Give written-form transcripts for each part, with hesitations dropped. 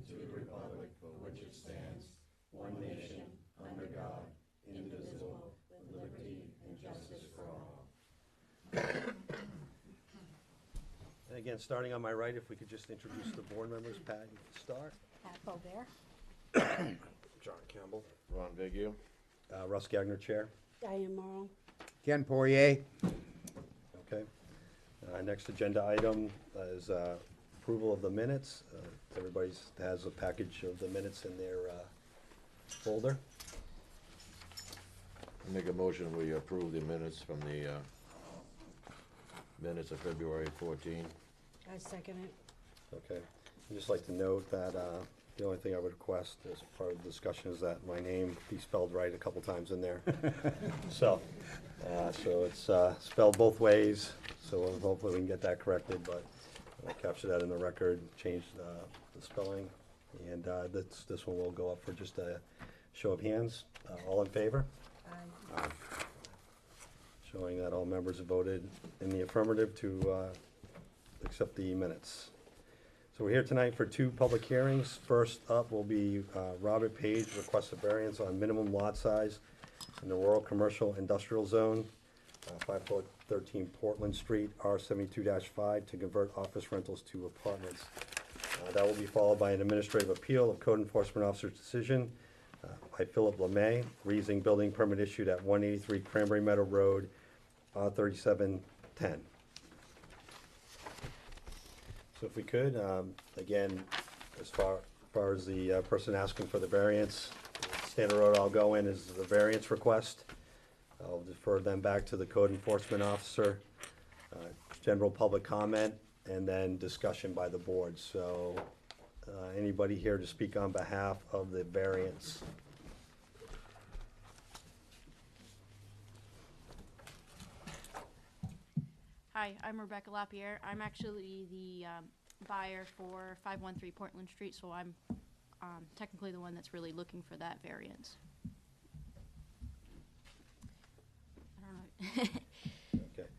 to the republic for which it stands, one nation, under God, indivisible, with liberty and justice for all. Again, starting on my right, if we could just introduce the board members. Pat, you can start. Pat Colbert. John Campbell. Ron Vigil. Russ Gagner, Chair. Diane Morrow. Ken Poirier. Okay. Next agenda item is approval of the minutes. Everybody has a package of the minutes in their folder. I make a motion, we approve the minutes from the minutes of February 14. I second it. Okay. I'd just like to note that the only thing I would request as part of the discussion is that my name be spelled right a couple times in there. So it's spelled both ways, so hopefully we can get that corrected, but I'll capture that in the record, change the spelling, and this one will go up for just a show of hands. All in favor? Aye. Showing that all members have voted in the affirmative to accept the minutes. So we're here tonight for two public hearings. First up will be Robert Page requests a variance on minimum lot size in the rural commercial industrial zone, 513 Portland Street, R72-5, to convert office rentals to apartments. That will be followed by an administrative appeal of code enforcement officer's decision by Philip LeMay, reasoning building permit issued at 183 Cranberry Meadow Road, 3710. So if we could, again, as far as the person asking for the variance, standard road I'll go in is the variance request. I'll defer them back to the code enforcement officer, general public comment, and then discussion by the board. So anybody here to speak on behalf of the variance? Hi, I'm Rebecca Lapierre. I'm actually the buyer for 513 Portland Street, so I'm technically the one that's really looking for that variance. I don't know. Okay.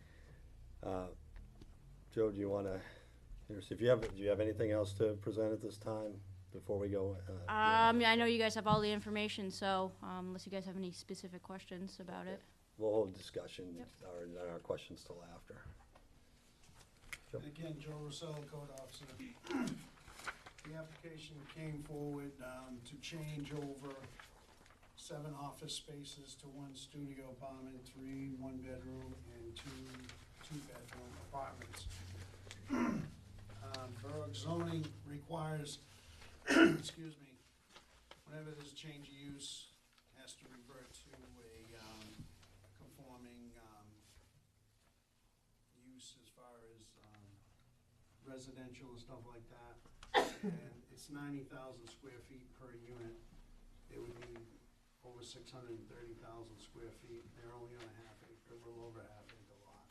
Joe, do you want to, do you have anything else to present at this time before we go? I know you guys have all the information, so unless you guys have any specific questions about it. We'll hold discussion, Yep. our questions till after. Joe? Again, Joe Rossello, code officer. The application came forward to change over 7 office spaces to 1 studio apartment, 3 one-bedroom, and 2 two-bedroom apartments. Borough zoning requires, excuse me, whenever there's a change of use, has to revert to a conforming use as far as residential and stuff like that. And it's 90,000 square feet per unit. It would be over 630,000 square feet. They're only on a little over a half-acre lot.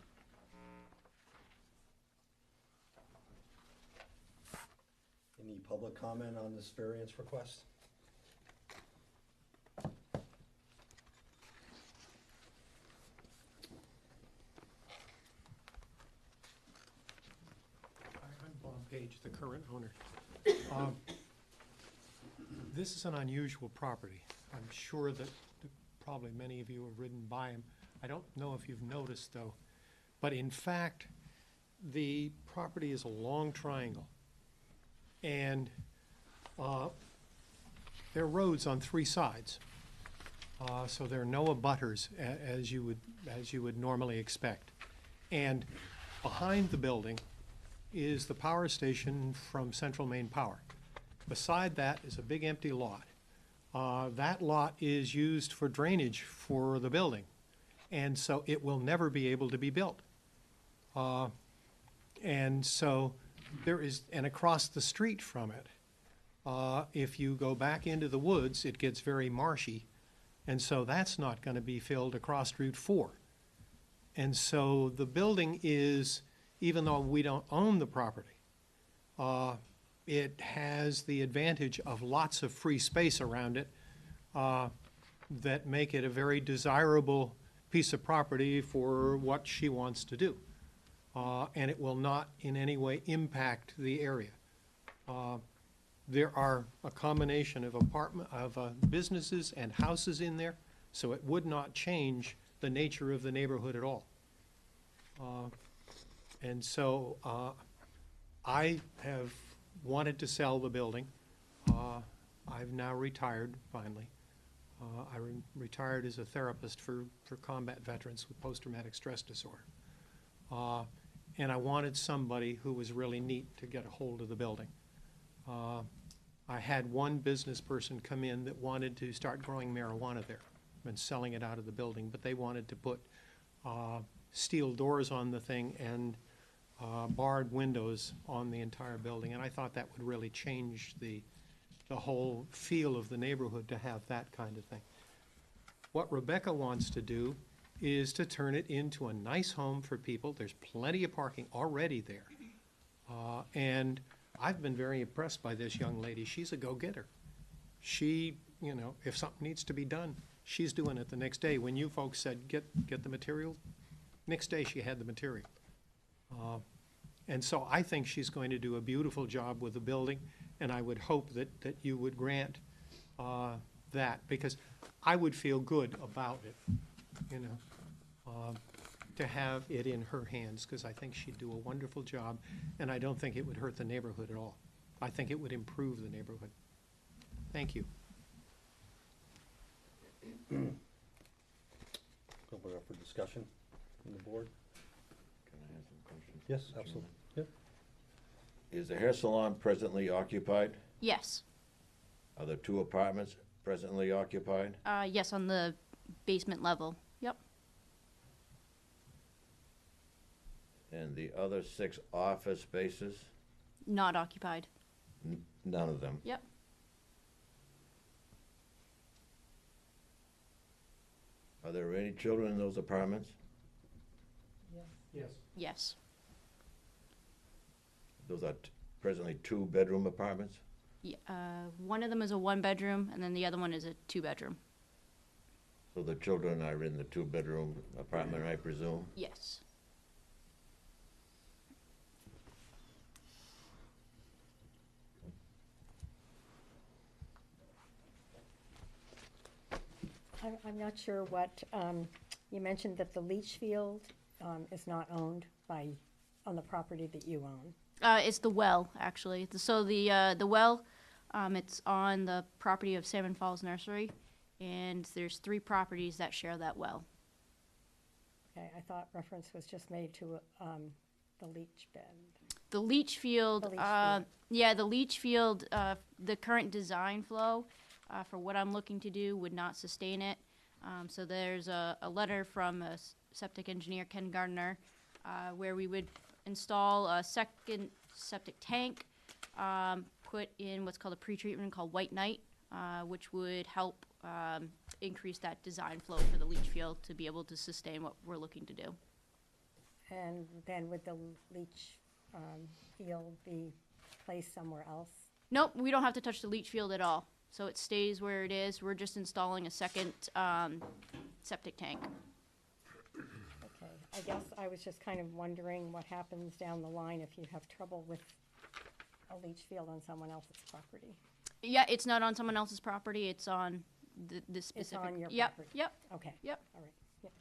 Any public comment on this variance request? I'm Bob Page, the current owner. This is an unusual property. I'm sure that probably many of you have ridden by him. I don't know if you've noticed, though, but in fact, the property is a long triangle. And there are roads on 3 sides. So there are no abutters as you would normally expect. And behind the building is the power station from Central Maine Power. Beside that is a big empty lot. That lot is used for drainage for the building, and so it will never be able to be built. And so there is, and across the street from it, if you go back into the woods, it gets very marshy, and so that's not going to be filled across Route 4. And so the building is, even though we don't own the property, it has the advantage of lots of free space around it that make it a very desirable piece of property for what she wants to do. And it will not in any way impact the area. There are a combination of businesses and houses in there, so it would not change the nature of the neighborhood at all. And so, I have wanted to sell the building. I've now retired, finally. I retired as a therapist for combat veterans with post-traumatic stress disorder. And I wanted somebody who was really neat to get a hold of the building. I had one business person come in that wanted to start growing marijuana there and selling it out of the building, but they wanted to put steel doors on the thing and barred windows on the entire building, and I thought that would really change the whole feel of the neighborhood to have that kind of thing. What Rebecca wants to do is to turn it into a nice home for people. There's plenty of parking already there. And I've been very impressed by this young lady. She's a go-getter. She, you know, if something needs to be done, she's doing it the next day. When you folks said, get the material, next day she had the material. And so I think she's going to do a beautiful job with the building, and I would hope that you would grant that, because I would feel good about it, you know, to have it in her hands, because I think she'd do a wonderful job, and I don't think it would hurt the neighborhood at all. I think it would improve the neighborhood. Thank you. Open it up for discussion from the board. Can I ask some questions? Yes, Mr. absolutely. Chairman? Yep. Is the hair salon presently occupied? Yes. Are there 2 apartments presently occupied? Yes, on the basement level. Yep. And the other 6 office spaces? Not occupied. None of them. Yep. Are there any children in those apartments? Yes. Yes. Those are presently 2-bedroom apartments? One of them is a 1-bedroom, and then the other one is a 2-bedroom. So the children are in the 2-bedroom apartment, I presume? Yes. I'm not sure what, you mentioned that the leach field is not owned on the property that you own. It's the well, actually. So the well, it's on the property of Salmon Falls Nursery, and there's 3 properties that share that well. Okay, I thought reference was just made to the leach bed. The leach field, The leach field. yeah, the leach field, the current design flow for what I'm looking to do would not sustain it. So there's a letter from a septic engineer, Ken Gardner, where we would install a second septic tank, put in what's called a pretreatment called White Knight, which would help increase that design flow for the leach field to be able to sustain what we're looking to do. And then would the leach field be placed somewhere else? Nope, we don't have to touch the leach field at all. So it stays where it is. We're just installing a second septic tank. Okay, I guess I was just kind of wondering what happens down the line if you have trouble with a leach field on someone else's property. Yeah, it's not on someone else's property. It's on the specific. on your Yep, property. yep. Okay. Yep. All right, yep.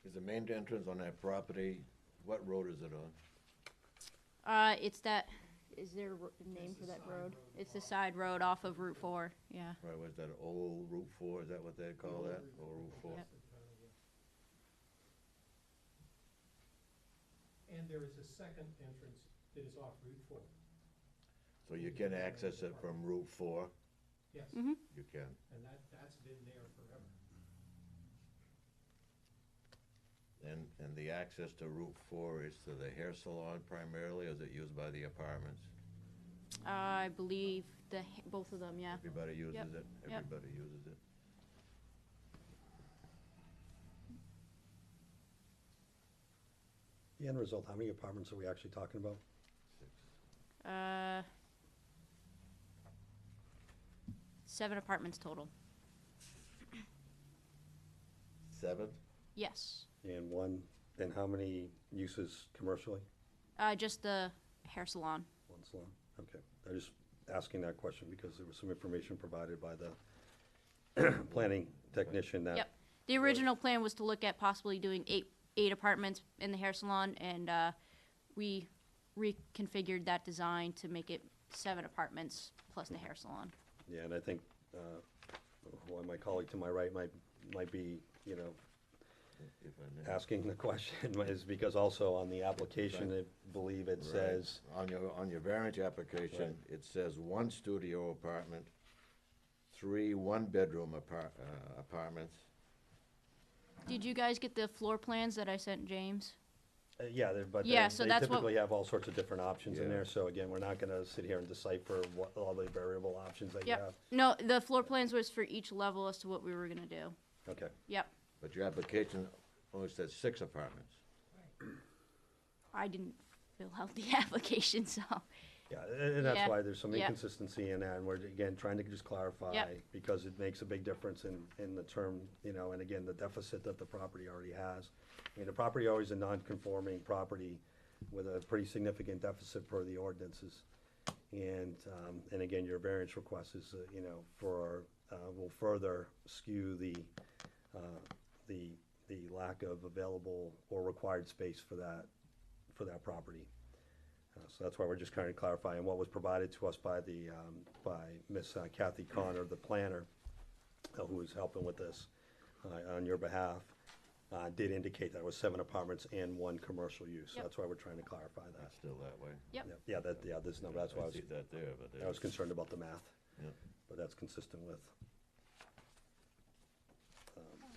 Is the main entrance on that property, what road is it on? It's that. Is there a name for that road? It's the side road off of Route 4. Yeah. Right, was that old Route 4, is that what they call that? Old Route 4? Yep. And there is a second entrance that is off Route 4. So you can access it from Route 4? Yes. Mhm. You can. And that's been there forever. And the access to Route 4 is to the hair salon primarily, or is it used by the apartments? I believe both of them. Yeah. Everybody uses Yep. it? Yep. Everybody uses it? The end result, how many apartments are we actually talking about? 7 apartments total. 7? Yes. And how many uses commercially? Just the hair salon. One salon. Okay, I was asking that question because there was some information provided by the planning technician that. Yep. The original plan was to look at possibly doing eight apartments in the hair salon, and we reconfigured that design to make it 7 apartments plus the hair salon. Yeah, and I think, well, my colleague to my right might be, you know, If I may. asking the question is because also on the application, I believe it Right. says, On your variance application, it says 1 studio apartment, 3 one-bedroom apartments. Did you guys get the floor plans that I sent James? yeah, but Yeah, so they that's what- typically have all sorts of different options in Yeah. there. So again, we're not gonna sit here and decipher what, all the variable options that you Yep. have. No, the floor plans was for each level as to what we were gonna do. Okay, Yep. But your application only says 6 apartments. I didn't fill out the application, so. yeah, and that's Yeah, why there's some yeah. inconsistency in that, and we're, again, trying to just clarify, Yep. because it makes a big difference in the term, you know, and again, the deficit that the property already has. I mean, the property always a non-conforming property with a pretty significant deficit per the ordinances. And again, your variance request is, you know, will further skew the lack of available or required space for that property. So that's why we're just kind of clarifying what was provided to us by Miss Kathy Connor, the planner, who was helping with this on your behalf, did indicate that it was 7 apartments and 1 commercial use. So Yep. that's why we're trying to clarify that. It's still that way. Yep. Yeah, this number, that's why I see that there, but I was concerned about the math, Yeah. but that's consistent with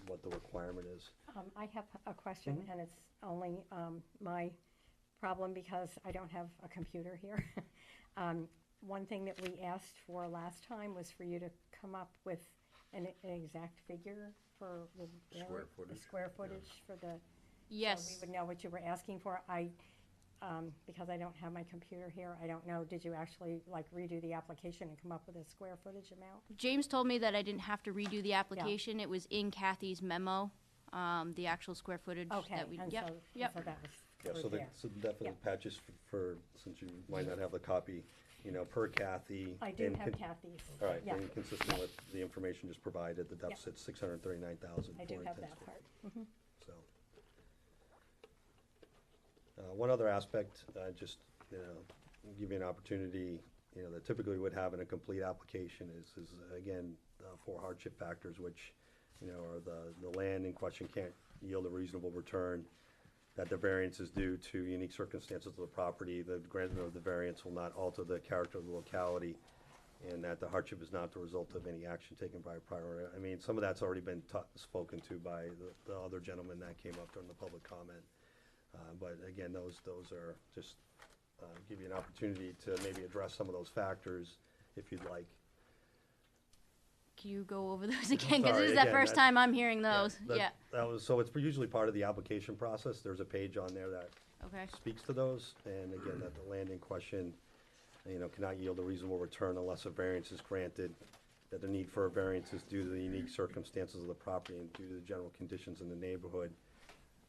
what the requirement is. I have a question, and it's only my problem because I don't have a computer here. One thing that we asked for last time was for you to come up with an exact figure for the the square footage for the. So Yes. we would know what you were asking for. Because I don't have my computer here, I don't know, did you actually like redo the application and come up with a square footage amount? James told me that I didn't have to redo the application. It was in Kathy's memo, the actual square footage Okay, that we, and yep, so, yep. so that was Yeah, so covered the, there. so definitely patches for, since you might not have the copy, you know, per Kathy. I do and have con- Kathy's. All right, Yeah, and consistent with the information just provided, the deficit's 639,000. I do for have intents that to- part. So. One other aspect, just, you know, give you an opportunity, you know, that typically would have in a complete application is again, 4 hardship factors, which, you know, are the land in question can't yield a reasonable return, that the variance is due to unique circumstances of the property, the granting of the variance will not alter the character of the locality, and that the hardship is not the result of any action taken by a prior. I mean, some of that's already been spoken to by the other gentleman that came up during the public comment. But again, those are just, give you an opportunity to maybe address some of those factors if you'd like. Can you go over those again? Because Sorry, this is the again, first that- time I'm hearing those. That- Yeah, That was, so it's usually part of the application process. There's a page on there that okay. speaks to those. And again, that the land in question, you know, cannot yield a reasonable return unless a variance is granted. That the need for a variance is due to the unique circumstances of the property and due to the general conditions in the neighborhood.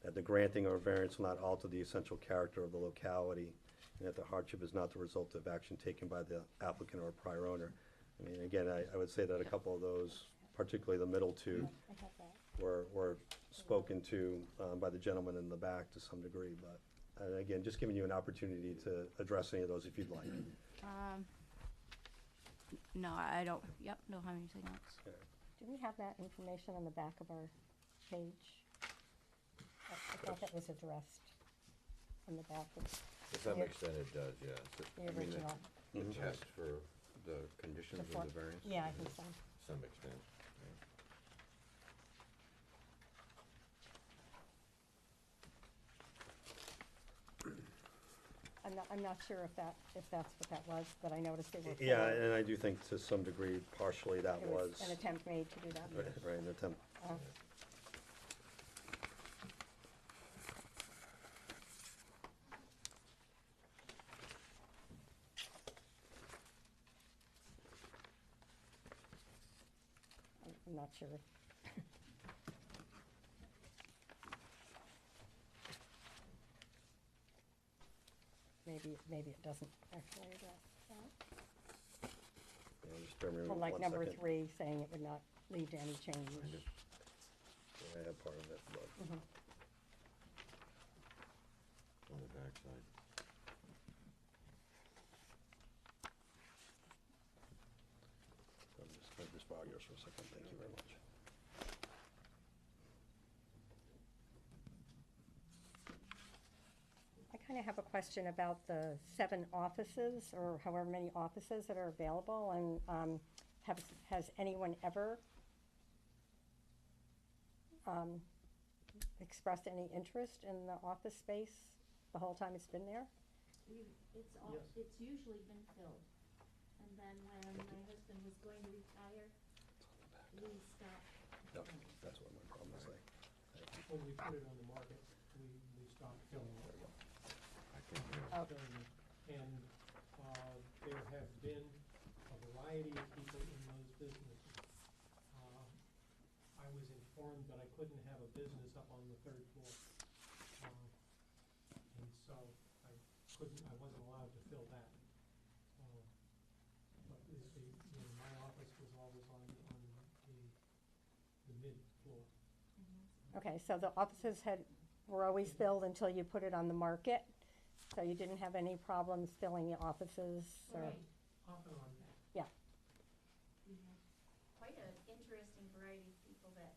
That the granting of a variance will not alter the essential character of the locality. And that the hardship is not the result of action taken by the applicant or prior owner. I mean, again, I would say that a couple of those, particularly the middle two, I have that. were spoken to by the gentleman in the back to some degree, but, again, just giving you an opportunity to address any of those if you'd like. No, I don't, yep, don't have anything else. Do we have that information on the back of our page? I thought that was addressed on the back of To some Yeah. extent it does, yeah. the I mean, original. The test for the conditions The for- of the variance? Yeah, I think so. To some extent, yeah. I'm not sure if that's what that was, but I noticed they were. Yeah, four. and I do think to some degree partially that It was, an attempt made to do that. right, an attempt. Oh. I'm not sure. Maybe it doesn't actually address. And just bear with me Well, like 1 number second. 3, saying it would not lead to any change. I have part of it, but Mhm. On the backside. I'm just going to just borrow yours for a second. Thank you very much. I kind of have a question about the 7 offices, or however many offices that are available, and has anyone ever expressed any interest in the office space the whole time it's been there? It's usually been filled. And then when my husband was going to retire, we stopped. Yep, that's what my problem is. When we put it on the market, we stopped filling it. I can hear it. Okay. And there have been a variety of people in those businesses. I was informed that I couldn't have a business up on the 3rd floor. And so I wasn't allowed to fill that. But my office was always on the mid-floor. Okay, so the offices were always filled until you put it on the market? So you didn't have any problems filling the offices, or? Right. Off and on. Yeah, We had quite an interesting variety of people that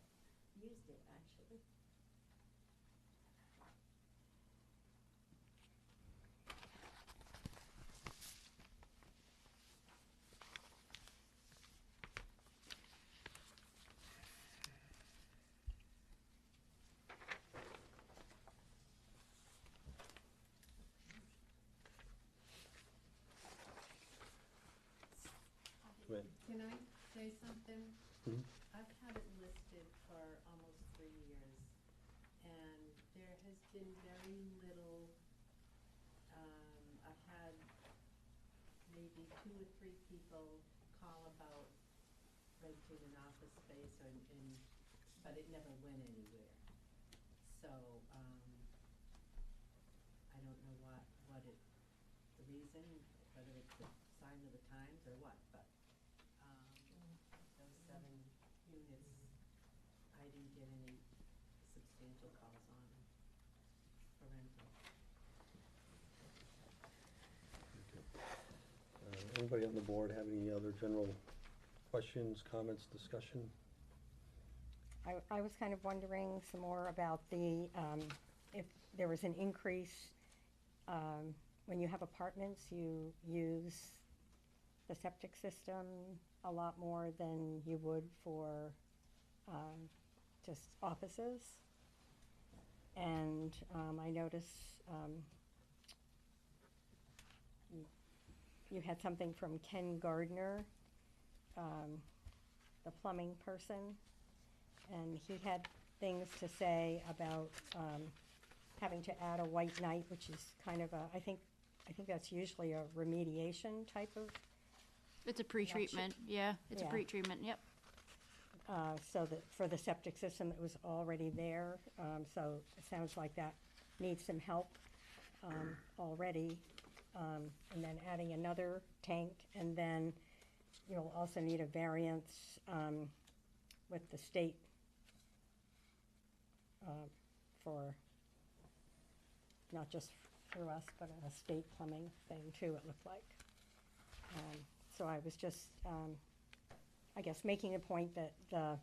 used it, actually. Right. Can I say something? Mhm. I've had it listed for almost 3 years, and there has been very little, I've had maybe 2 or 3 people call about renting an office space, but it never went anywhere. So, I don't know the reason, whether it's a sign of the times or what, but those 7 units, I didn't get any substantial calls on for rental. Anybody on the board have any other general questions, comments, discussion? I was kind of wondering some more about if there was an increase, when you have apartments, you use the septic system a lot more than you would for just offices. And I noticed you had something from Ken Gardner, the plumbing person, and he had things to say about having to add a white knight, which is kind of I think that's usually a remediation type of, It's a pre-treatment, yeah, it's a Yeah. pre-treatment, yep. so that, for the septic system that was already there. So it sounds like that needs some help already. And then adding another tank, and then you'll also need a variance with the state for, not just through us, but a state plumbing thing too, it looked like. So I was just, I guess, making a point that a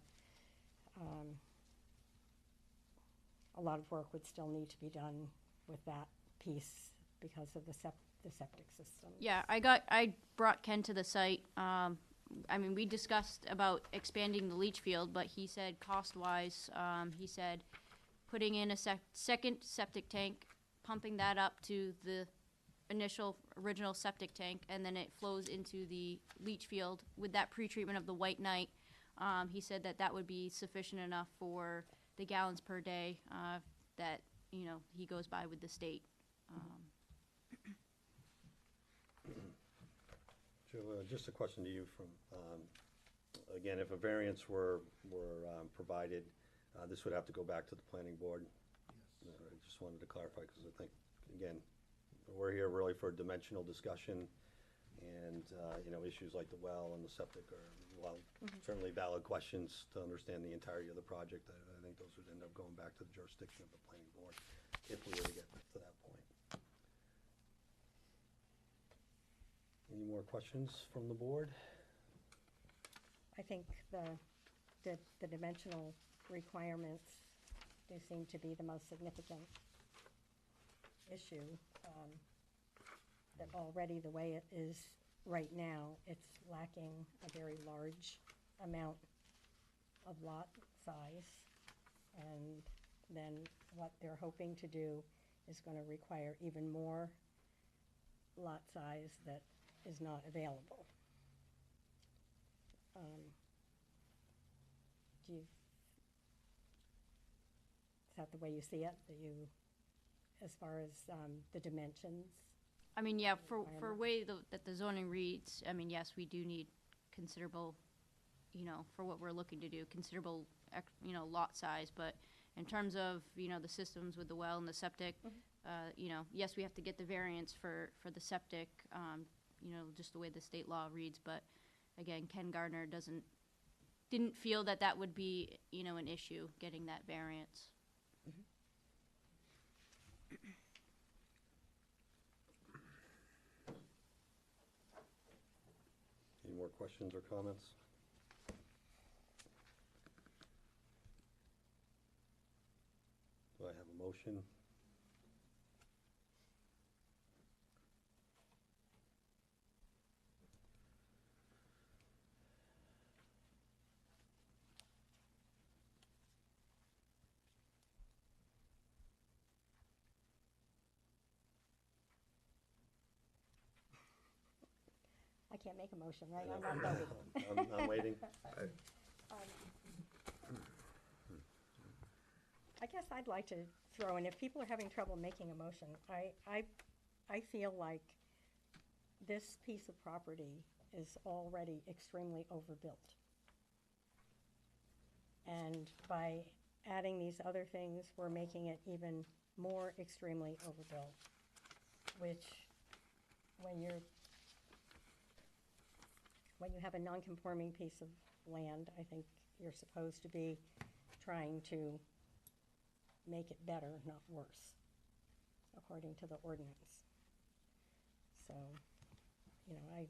lot of work would still need to be done with that piece because of the septic system. Yeah, I brought Ken to the site. I mean, we discussed about expanding the leach field, but he said cost-wise, he said putting in a second septic tank, pumping that up to the original septic tank, and then it flows into the leach field with that pre-treatment of the white knight. He said that would be sufficient enough for the gallons per day that, he goes by with the state. Joe, just a question to you from, again, if a variance were provided, this would have to go back to the planning board. I just wanted to clarify, because I think, again, we're here really for a dimensional discussion. And, issues like the well and the septic are, well, certainly valid questions to understand the entirety of the project. I think those would end up going back to the jurisdiction of the planning board if we were to get to that point. Any more questions from the board? I think the dimensional requirements do seem to be the most significant issue. That already, the way it is right now, it's lacking a very large amount of lot size. And then what they're hoping to do is gonna require even more lot size that is not available. Do you, is that the way you see it, that you, as far as, the dimensions? I mean, yeah, for Requirement. way that the zoning reads, I mean, yes, we do need considerable, for what we're looking to do, considerable, lot size, but in terms of, the systems with the well and the septic, yes, we have to get the variance for the septic, just the way the state law reads, but again, Ken Gardner didn't feel that would be, an issue, getting that variance. Any more questions or comments? Do I have a motion? I can't make a motion, right? I I'm know. not voting. I'm waiting. I guess I'd like to throw in, if people are having trouble making a motion, I feel like this piece of property is already extremely overbuilt. And by adding these other things, we're making it even more extremely overbuilt, which, when you have a non-conforming piece of land, I think you're supposed to be trying to make it better, not worse, according to the ordinance. So, I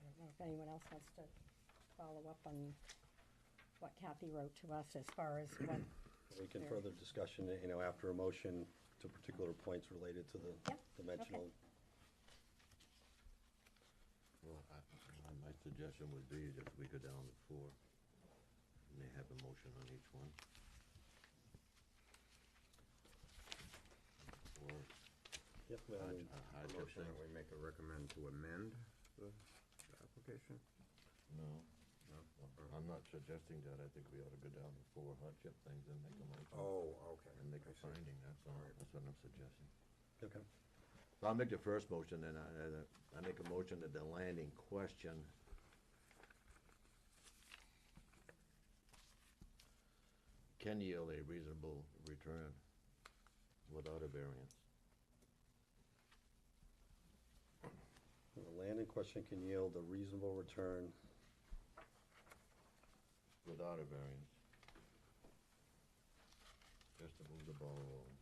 don't know if anyone else wants to follow up on what Kathy wrote to us as far as what, We can There. further discussion, after a motion to particular points related to the Yep, dimensional. Well, my suggestion would be that we go down to 4. May have a motion on each one. Or Yep, well, hard- we- hardship Motion that things. we make a recommend to amend the application? No, No? I'm not suggesting that. I think we ought to go down to 4 hardship things and make a motion. Oh, okay. And make I a see. finding, that's all. Alright. That's what I'm suggesting. Okay. So I'll make the first motion, and I make a motion that the land in question can yield a reasonable return without a variance. The land in question can yield a reasonable return. Without a variance. Just to move the ball along.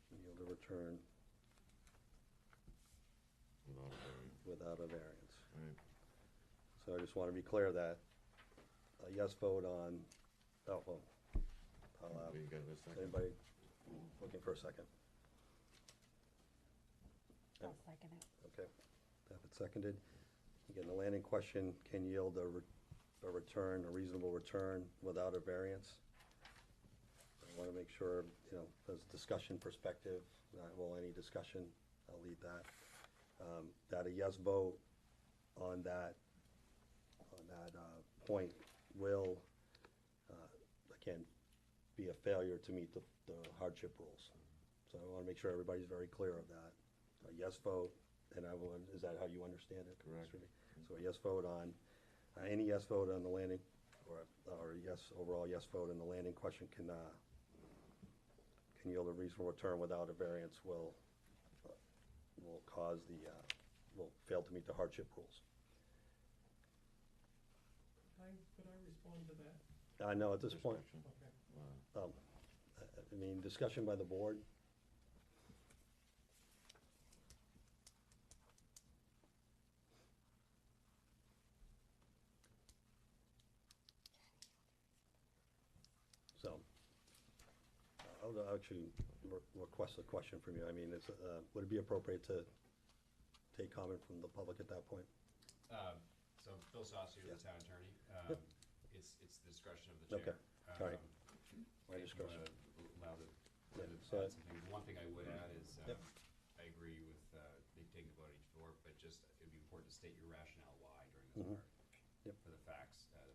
Can yield a return Without a variance. without a variance. Right. So I just want to be clear that a yes vote on, well, We got a second. anybody looking for a second? I'll second it. Okay, have it seconded. Again, the land in question can yield a return, a reasonable return without a variance. I want to make sure, as discussion perspective, any discussion, I'll lead that. That a yes vote on that point will, again, be a failure to meet the hardship rules. So I want to make sure everybody's very clear of that. A yes vote, and is that how you understand it? Correct. Mr. Lee? So a yes vote on, any yes vote on the landing, or yes, overall yes vote on the landing question can yield a reasonable return without a variance will cause will fail to meet the hardship rules. Could I respond to that? I know at this point, Discussion. Okay. I mean, discussion by the board. So, I'll actually request a question from you. I mean, would it be appropriate to take comment from the public at that point? So Bill Saucier, the Yeah. town attorney. Yep. It's the discretion of the chair. Okay, all right. My If you discretion. wanna allow the, Yeah, to so add I- something. The one thing I would add is, Yep. I agree with, taking a vote on each floor, but just, it'd be important to state your rationale why during this Mhm. part. Yep. For the facts on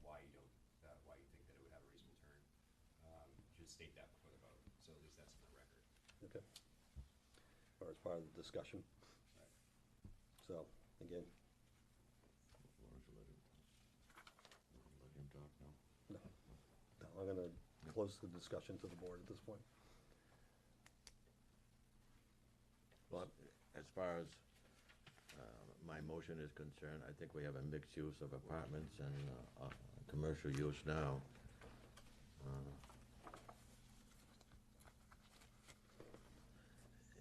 why you don't, why you think that it would have a reasonable turn. You should state that before the vote, so at least that's in the record. Okay. Or as part of the discussion. Right. So, again, Why don't you let him talk now? no, I'm gonna close the discussion to the board at this point. Well, as far as my motion is concerned, I think we have a mixed use of apartments and commercial use now.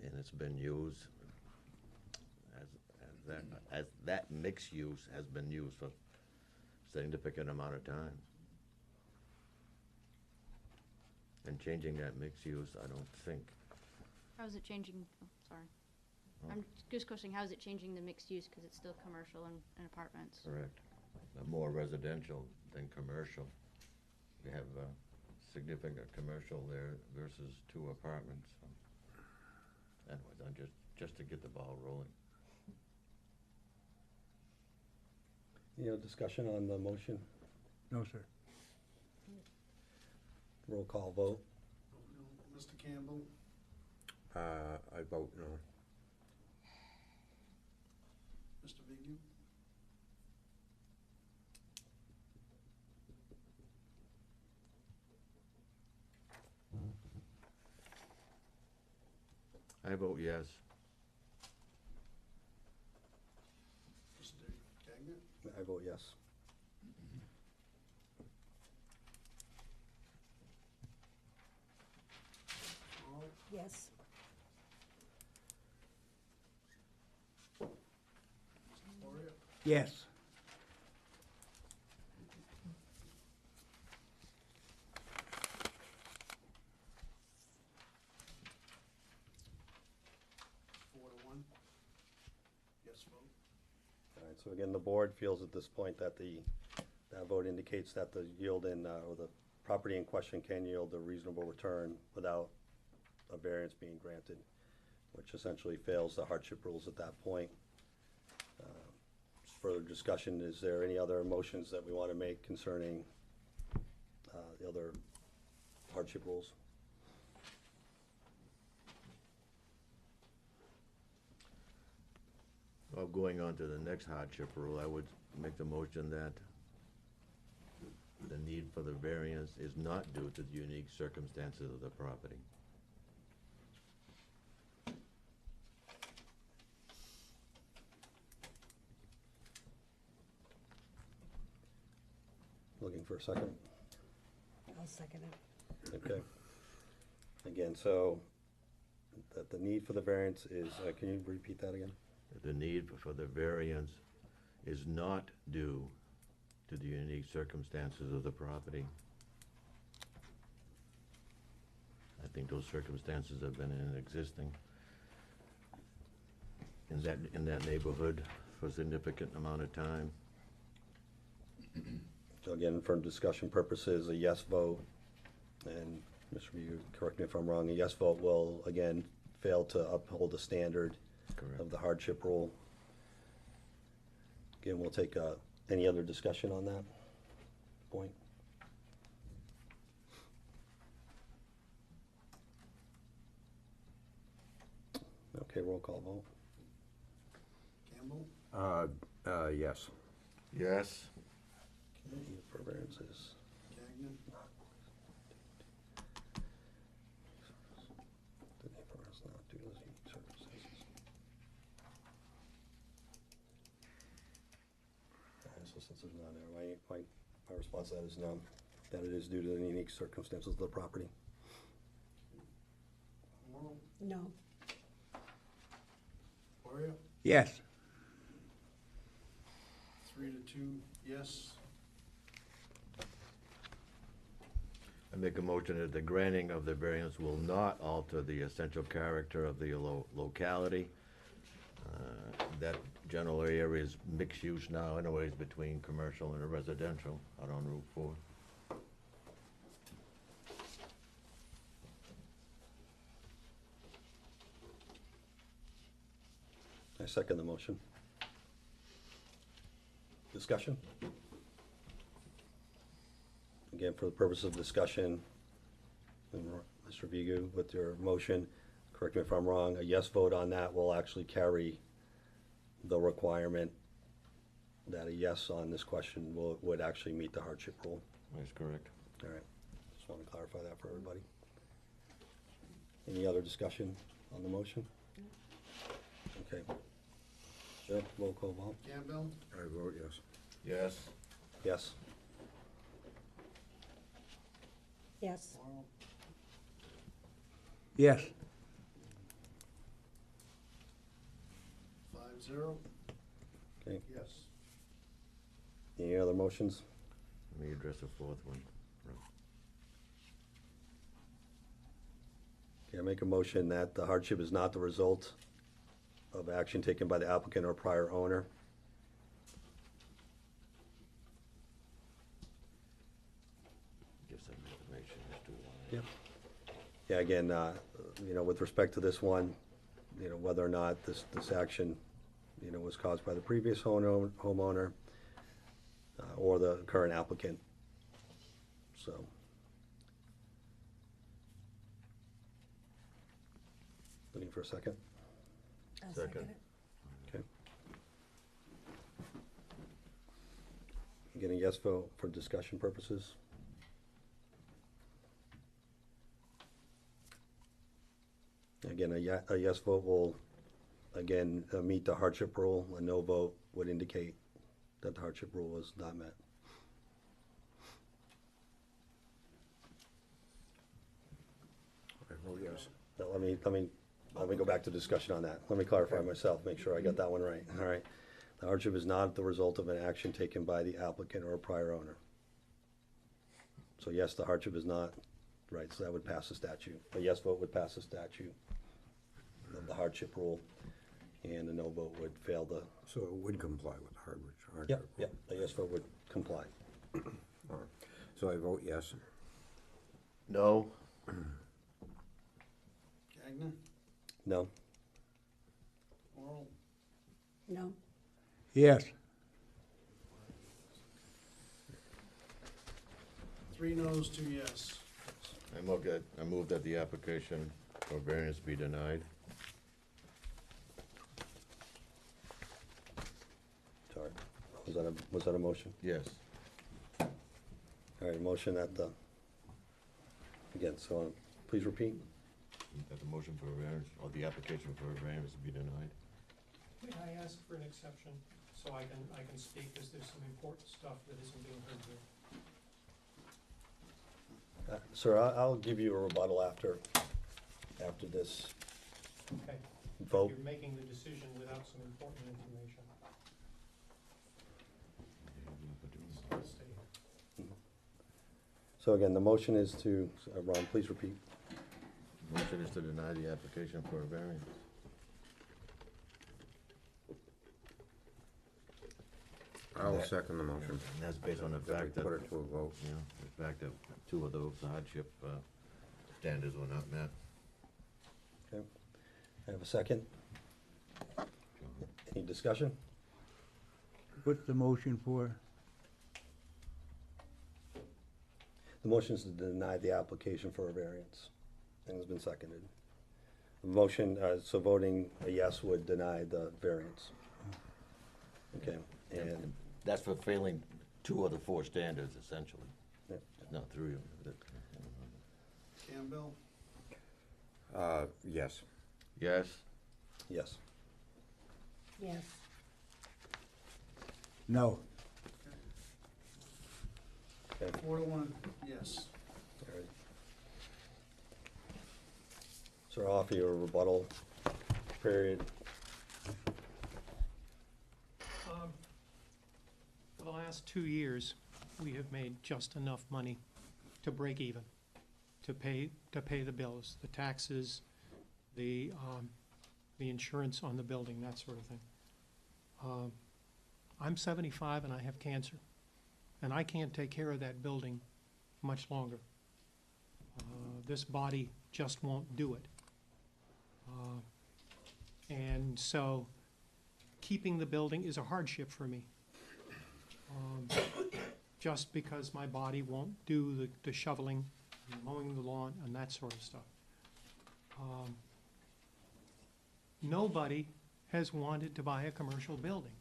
And it's been used as that mixed use has been used for significant amount of time. And changing that mixed use, I don't think. How is it changing, oh, sorry. I'm just questioning, how is it changing the mixed use, because it's still commercial and apartments? Correct. More residential than commercial. We have significant commercial there versus 2 apartments. So anyways, I'm just to get the ball rolling. Any other discussion on the motion? No, sir. Roll call vote. Mr. Campbell, I vote no. Mr. Vigil, I vote yes. Mr. Gagnon, I vote yes. Morrow, Yes. Mr. Poirier, Yes. four to one. Yes vote. All right, so again, the board feels at this point that that vote indicates that the yield or the property in question can yield a reasonable return without a variance being granted, which essentially fails the hardship rules at that point. Further discussion, is there any other motions that we want to make concerning the other hardship rules? Well, going on to the next hardship rule, I would make the motion that the need for the variance is not due to the unique circumstances of the property. Looking for a second? I'll second it. Okay. Again, so that the need for the variance is, can you repeat that again? The need for the variance is not due to the unique circumstances of the property. I think those circumstances have been in existing in that neighborhood for a significant amount of time. So again, for discussion purposes, a yes vote, and Mr. Review, correct me if I'm wrong, a yes vote will, again, fail to uphold the standard Correct. of the hardship rule. Again, we'll take any other discussion on that point? Okay, roll call vote. Campbell, Yes. Yes. Need for variances. Gagnon, So since there's none there, my response to that is no, that it is due to the unique circumstances of the property. Laurel, No. Gloria, Yes. 3 to 2, yes. I make a motion that the granting of the variance will not alter the essential character of the locality. That general area is mixed use now anyways between commercial and residential out on Route 4. I second the motion. Discussion? Again, for the purpose of discussion, Mr. Vigu, with your motion, correct me if I'm wrong, a yes vote on that will actually carry the requirement that a yes on this question would actually meet the hardship rule. That's correct. All right, just want to clarify that for everybody. Any other discussion on the motion? Okay. Joe, roll call vote. Campbell, I vote yes. Yes. Yes. Yes. Laurel, Yes. 5-0, Okay, yes. any other motions? Let me address the fourth one. Okay, I make a motion that the hardship is not the result of action taken by the applicant or prior owner. Give some information as to why. Yep. Yeah, again, with respect to this one, whether or not this action, was caused by the previous homeowner or the current applicant. So. Looking for a second? I'll Second. second it. Okay. Again, a yes vote for discussion purposes. Again, a yes vote will, again, meet the hardship rule. A no vote would indicate that the hardship rule was not met. I vote yes. Now, let me go back to discussion on that. Let me clarify myself, make sure I got that one right. All right. The hardship is not the result of an action taken by the applicant or a prior owner. So yes, the hardship is not, right, so that would pass the statute. A yes vote would pass the statute of the hardship rule, and a no vote would fail the, So it would comply with the hardship. yep, a yes vote would comply. All right. So I vote yes. No. Gagnon, No? Laurel, No. Yes. 3 noes, 2 yes. I move that the application for variance be denied. Sorry. Was that a motion? Yes. All right, motion at the, again, so please repeat. That the motion for variance, or the application for variance be denied. May I ask for an exception, so I can speak, because there's some important stuff that isn't being heard here. Sir, I'll give you a rebuttal after this Okay. vote. You're making the decision without some important information. I'll stay here. So again, the motion is to, Ron, please repeat. Motion is to deny the application for a variance. I'll second the motion. And that's based on the That we fact that, put it to a vote. the fact that 2 of those hardship standards were not met. Okay. I have a second. Any discussion? What's the motion for? The motion is to deny the application for a variance, and it's been seconded. The motion, so voting a yes would deny the variance. Okay, and, That's for failing 2 of the 4 standards, essentially. yeah, Not 3 of them. Campbell, Yes. Yes? yes. Yes. No. okay. Okay, 4-1, yes. all right. So I'll offer you a rebuttal period. For the last 2 years, we have made just enough money to break even, to pay the bills, the taxes, the insurance on the building, that sort of thing. I'm 75 and I have cancer, and I can't take care of that building much longer. This body just won't do it. And so keeping the building is a hardship for me. Just because my body won't do the shoveling, and mowing the lawn, and that sort of stuff. Nobody has wanted to buy a commercial building.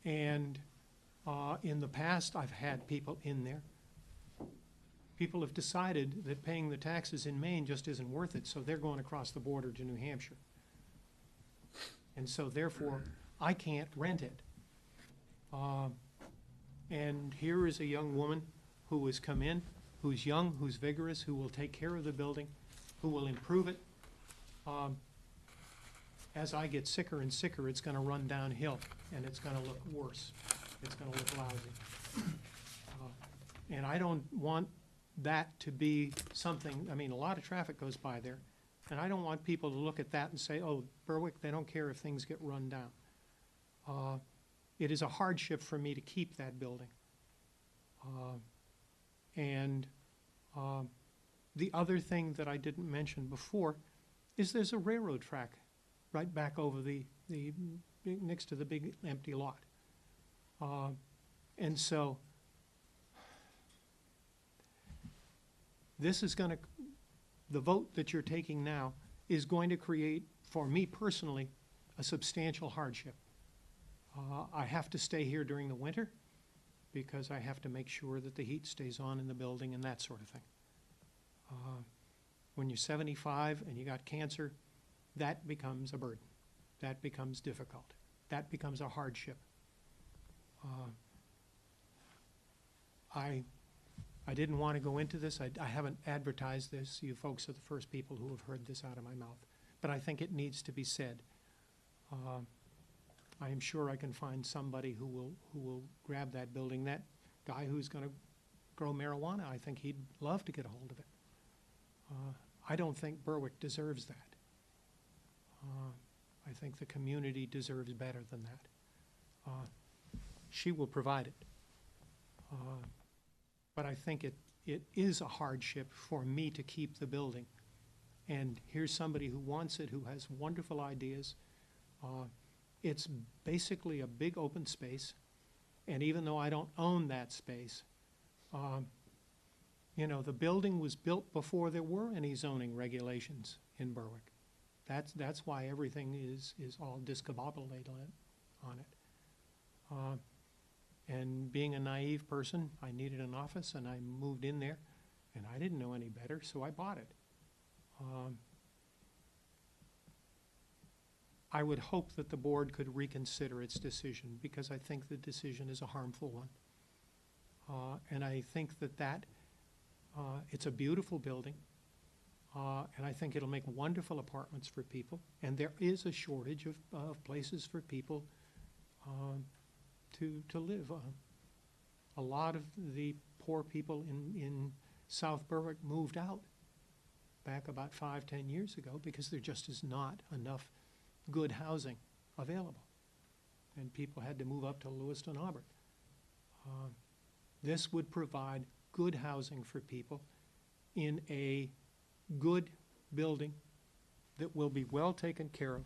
And in the past, I've had people in there. People have decided that paying the taxes in Maine just isn't worth it, so they're going across the border to New Hampshire. And so therefore, I can't rent it. And here is a young woman who has come in, who's young, who's vigorous, who will take care of the building, who will improve it. As I get sicker and sicker, it's gonna run downhill, and it's gonna look worse. It's gonna look lousy. And I don't want that to be something, I mean, a lot of traffic goes by there, and I don't want people to look at that and say, oh, Berwick, they don't care if things get run down. It is a hardship for me to keep that building. The other thing that I didn't mention before is there's a railroad track right back over the next to the big empty lot. And so this is going to, the vote that you're taking now is going to create, for me personally, a substantial hardship. I have to stay here during the winter because I have to make sure that the heat stays on in the building and that sort of thing. When you're 75 and you got cancer, that becomes a burden. That becomes difficult. That becomes a hardship. I didn't want to go into this. I haven't advertised this. You folks are the first people who have heard this out of my mouth. But I think it needs to be said. I am sure I can find somebody who will grab that building. That guy who's going to grow marijuana, I think he'd love to get a hold of it. I don't think Berwick deserves that. I think the community deserves better than that. She will provide it. But I think it is a hardship for me to keep the building. And here's somebody who wants it, who has wonderful ideas. It's basically a big open space, and even though I don't own that space, you know, the building was built before there were any zoning regulations in Berwick. That's why everything is all discombobulated on it. And being a naive person, I needed an office, and I moved in there, and I didn't know any better, so I bought it. I would hope that the board could reconsider its decision, because I think the decision is a harmful one. And I think that it's a beautiful building, and I think it'll make wonderful apartments for people. And there is a shortage of places for people to live. A lot of the poor people in South Berwick moved out back about 5-10 years ago because there just is not enough good housing available. And people had to move up to Lewiston, Auburn. This would provide good housing for people in a good building that will be well taken care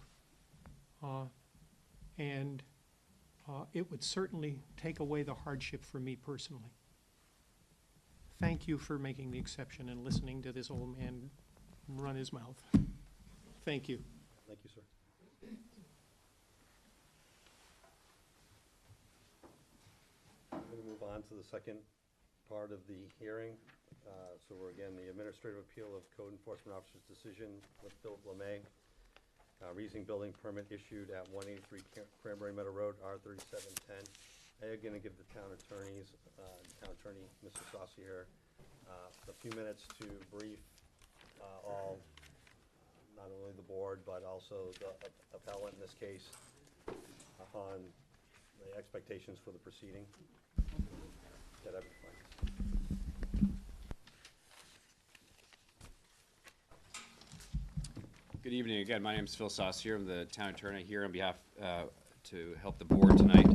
of. And it would certainly take away the hardship for me personally. Thank you for making the exception and listening to this old man run his mouth. Thank you. Thank you, sir. I'm going to move on to the second part of the hearing. So we're again, the administrative appeal of code enforcement officer's decision with Philip LeMay. Reasoning building permit issued at 183 Cranberry Meadow Road, R3710, I'm gonna give the town attorney, Mr. Saucier, a few minutes to brief all, not only the board, but also the appellant in this case, on the expectations for the proceeding. Get everything. Good evening again. My name is Phil Saucier. I'm the town attorney here on behalf to help the board tonight.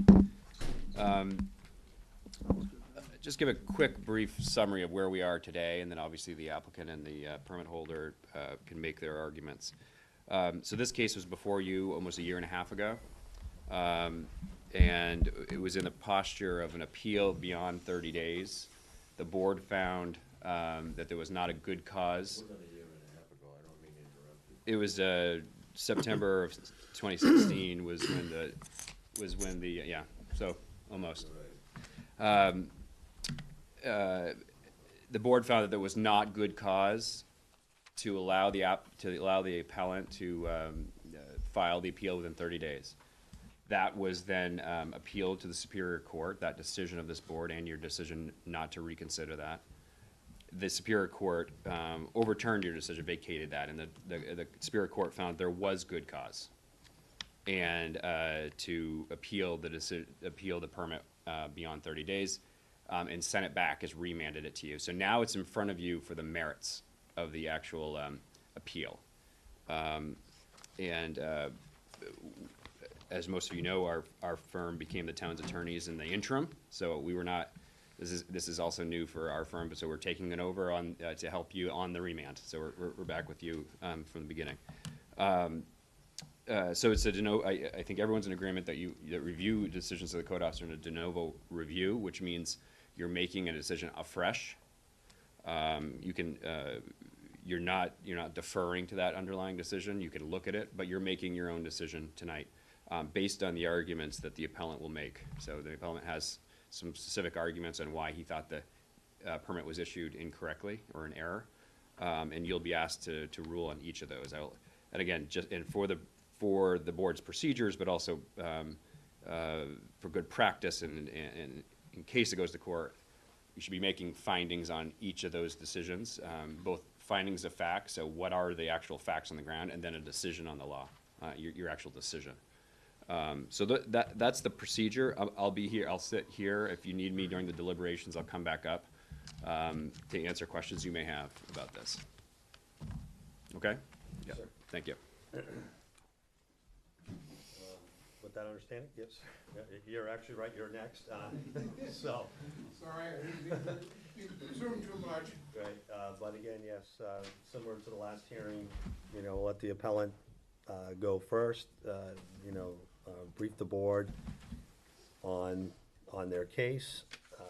Just give a quick, brief summary of where we are today, and then obviously the applicant and the permit holder can make their arguments. So this case was before you almost a year and a half ago, and it was in the posture of an appeal beyond 30 days. The board found that there was not a good cause. It wasn't a year and a half ago, I don't mean to interrupt you. It was September of 2016 was when the yeah, so almost. The board found that there was not good cause to allow the appellant to file the appeal within 30 days. That was then appealed to the Superior Court, that decision of this board, and your decision not to reconsider that. The Superior Court overturned your decision, vacated that, and the Superior Court found there was good cause, and to appeal the permit beyond 30 days, and sent it back as remanded it to you. So now it's in front of you for the merits of the actual appeal. As most of you know, our firm became the town's attorneys in the interim, so we were not. This is also new for our firm, but so we're taking it over on to help you on the remand. So we're back with you from the beginning. So it's a de novo. I think everyone's in agreement that that review decisions of the code officer in a de novo review, which means you're making a decision afresh. You're not deferring to that underlying decision. You can look at it, but you're making your own decision tonight based on the arguments that the appellant will make. So the appellant has some specific arguments on why he thought the permit was issued incorrectly or in error, and you'll be asked to rule on each of those. And again, for the board's procedures, but also for good practice and in case it goes to court, you should be making findings on each of those decisions, both findings of fact, so what are the actual facts on the ground, and then a decision on the law, your actual decision. So that's the procedure. I'll be here, I'll sit here. If you need me during the deliberations, I'll come back up to answer questions you may have about this. Okay? Yeah, Sir. thank you. With that understanding, yes, yeah, you're actually right, you're next, so. Sorry, I didn't presume too much. Right, but again, yes, similar to the last hearing, let the appellant go first, brief the board on their case.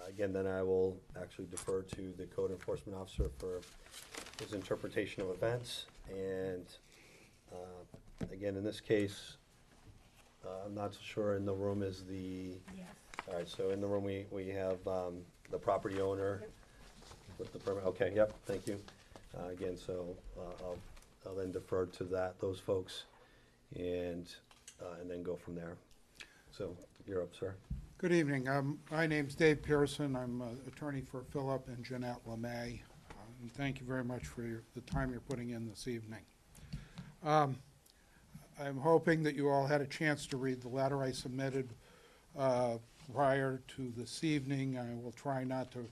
Again, then I will actually defer to the code enforcement officer for his interpretation of events. And again, in this case, I'm not so sure in the room is the. Yes. All right, so in the room we have the property owner with the permit. Okay, yep, thank you. Again, so I'll then defer to those folks, and then go from there. So you're up, sir. Good evening. My name's Dave Pearson. I'm attorney for Philip and Jeanette LeMay. And thank you very much for the time you're putting in this evening. I'm hoping that you all had a chance to read the letter I submitted prior to this evening. I will try not to,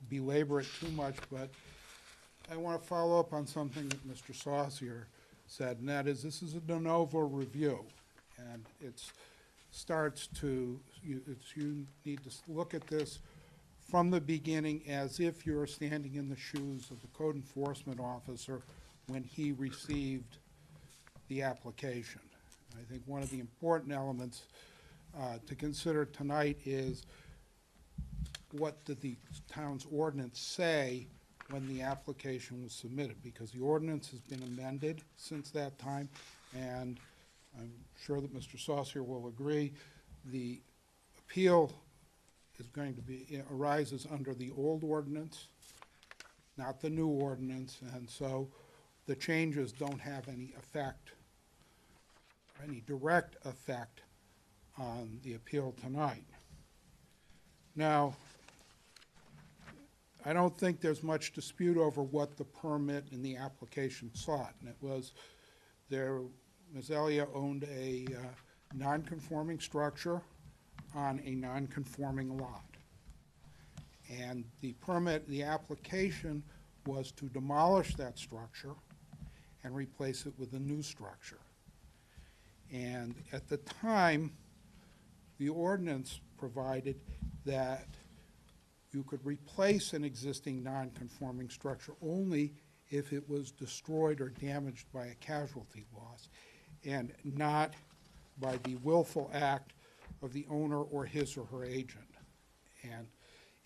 belabor it too much, but I want to follow up on something that Mr. Saucier said, and that is this is a de novo review, and you need to look at this from the beginning as if you're standing in the shoes of the code enforcement officer when he received the application. I think one of the important elements to consider tonight is what did the town's ordinance say when the application was submitted, because the ordinance has been amended since that time, and I'm sure that Mr. Saucier will agree, the appeal is going to arises under the old ordinance, not the new ordinance, and so the changes don't have any effect, any direct effect on the appeal tonight. Now, I don't think there's much dispute over what the permit and the application sought, and it was Ms. Elia owned a non-conforming structure on a non-conforming lot. And the permit, the application was to demolish that structure and replace it with a new structure. And at the time, the ordinance provided that you could replace an existing non-conforming structure only if it was destroyed or damaged by a casualty loss, and not by the willful act of the owner or his or her agent. And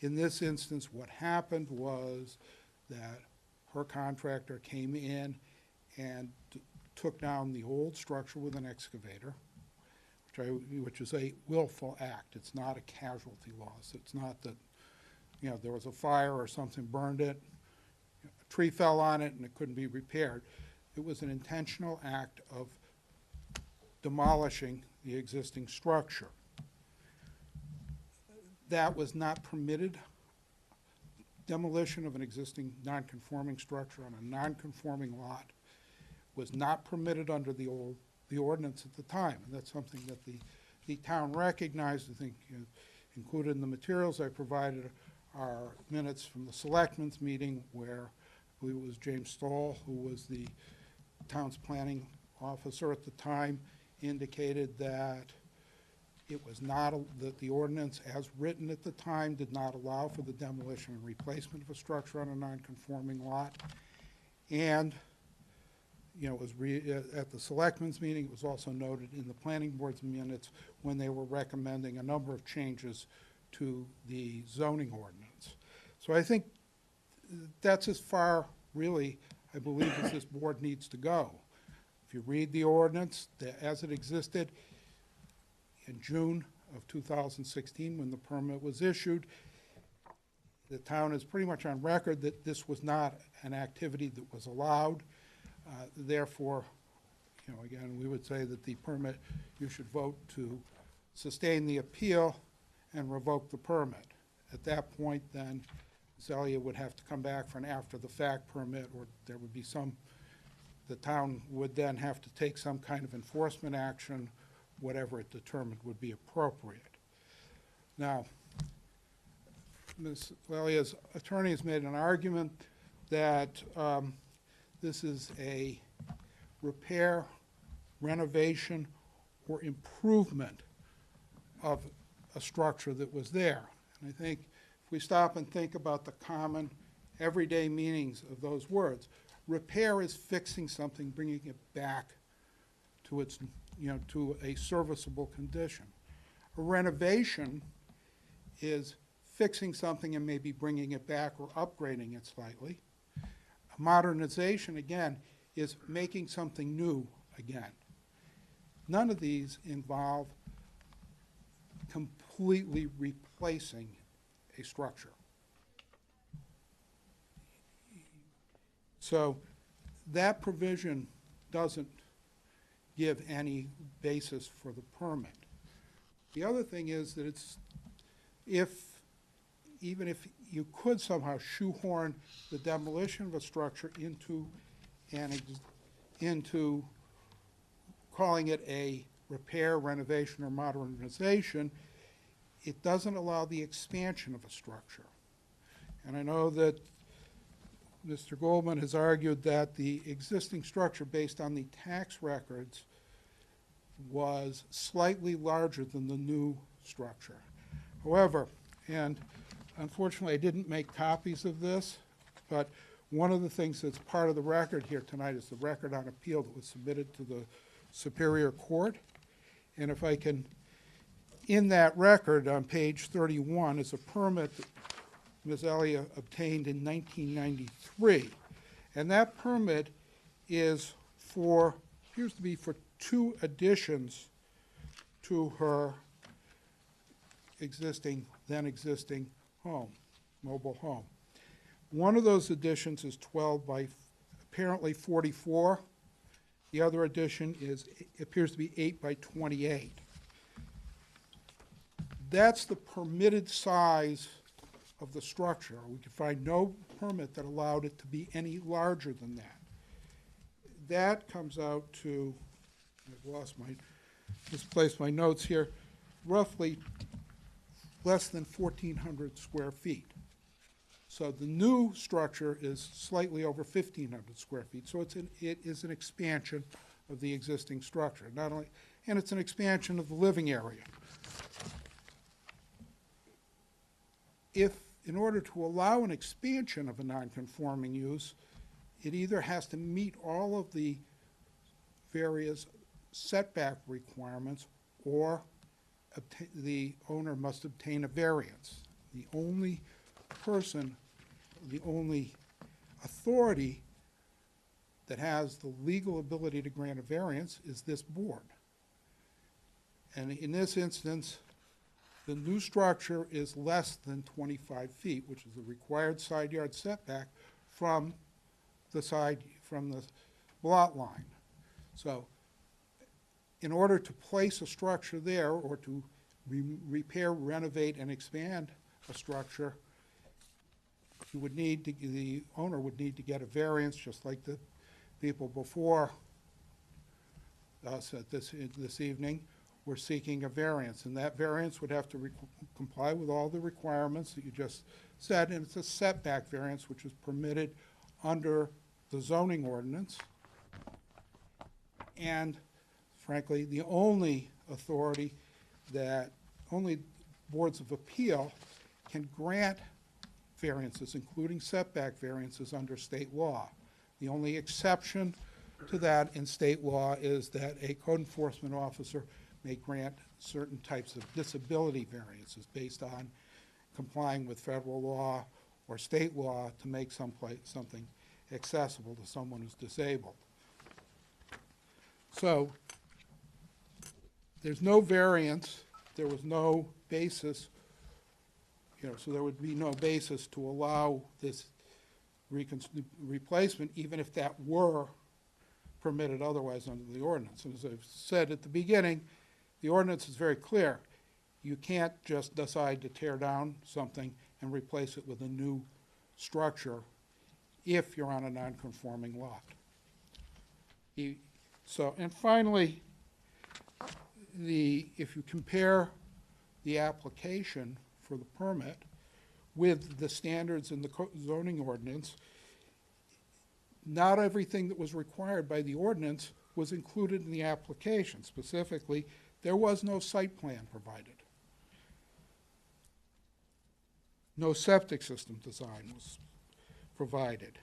in this instance, what happened was that her contractor came in and took down the old structure with an excavator, which is a willful act. It's not a casualty loss. It's not that, you know, there was a fire or something burned it, a tree fell on it and it couldn't be repaired. It was an intentional act of demolishing the existing structure. That was not permitted. Demolition of an existing non-conforming structure on a non-conforming lot was not permitted under the ordinance at the time, and that's something that the town recognized. I think included in the materials I provided are minutes from the selectmen's meeting where I believe it was James Stoll, who was the town's planning officer at the time, indicated that it was not, that the ordinance as written at the time did not allow for the demolition and replacement of a structure on a non-conforming lot. And, you know, it was at the selectmen's meeting, it was also noted in the planning board's minutes when they were recommending a number of changes to the zoning ordinance. So I think that's as far, really, I believe, as this board needs to go. If you read the ordinance as it existed in June of 2016, when the permit was issued, the town is pretty much on record that this was not an activity that was allowed. Therefore, you know, again, we would say that the permit, you should vote to sustain the appeal and revoke the permit. At that point, then, Zelia would have to come back for an after-the-fact permit, or there would be some, the town would then have to take some kind of enforcement action, whatever it determined would be appropriate. Now, Ms. Lelia's attorney has made an argument that this is a repair, renovation, or improvement of a structure that was there. And I think if we stop and think about the common everyday meanings of those words, repair is fixing something, bringing it back to its, you know, to a serviceable condition. A renovation is fixing something and maybe bringing it back or upgrading it slightly. A modernization, again, is making something new again. None of these involve completely replacing a structure. So that provision doesn't give any basis for the permit. The other thing is that it's, even if you could somehow shoehorn the demolition of a structure into calling it a repair, renovation, or modernization, it doesn't allow the expansion of a structure. And I know that Mr. Goldman has argued that the existing structure, based on the tax records, was slightly larger than the new structure. However, and unfortunately I didn't make copies of this, but one of the things that's part of the record here tonight is the record on appeal that was submitted to the Superior Court. And if I can, in that record on page 31 is a permit that Ms. Elia obtained in 1993. And that permit is for, appears to be for 2 additions to her then existing home, mobile home. One of those additions is 12 by apparently 44. The other addition appears to be 8 by 28. That's the permitted size of the structure. We could find no permit that allowed it to be any larger than that. That comes out to, I've misplaced my notes here, roughly less than 1,400 square feet. So the new structure is slightly over 1,500 square feet. So it is an expansion of the existing structure. Not only, and it's an expansion of the living area. If, in order to allow an expansion of a non-conforming use, it either has to meet all of the various setback requirements, or the owner must obtain a variance. The only person, the only authority that has the legal ability to grant a variance is this board. And in this instance, the new structure is less than 25 feet, which is the required side yard setback from the lot line. So in order to place a structure there, or to repair, renovate, and expand a structure, you would need to, the owner would need to get a variance, just like the people before us at this evening were seeking a variance. And that variance would have to comply with all the requirements that you just said, and it's a setback variance, which is permitted under the zoning ordinance. And frankly, the only authority that only boards of appeal can grant variances, including setback variances, under state law. The only exception to that in state law is that a code enforcement officer may grant certain types of disability variances based on complying with federal law or state law to make something accessible to someone who's disabled. So there's no variance, there was no basis, so there would be no basis to allow this replacement, even if that were permitted otherwise under the ordinance. And as I've said at the beginning, the ordinance is very clear. You can't just decide to tear down something and replace it with a new structure if you're on a non-conforming lot. And finally, if you compare the application for the permit with the standards in the zoning ordinance, not everything that was required by the ordinance was included in the application. Specifically, there was no site plan provided. No septic system design was provided.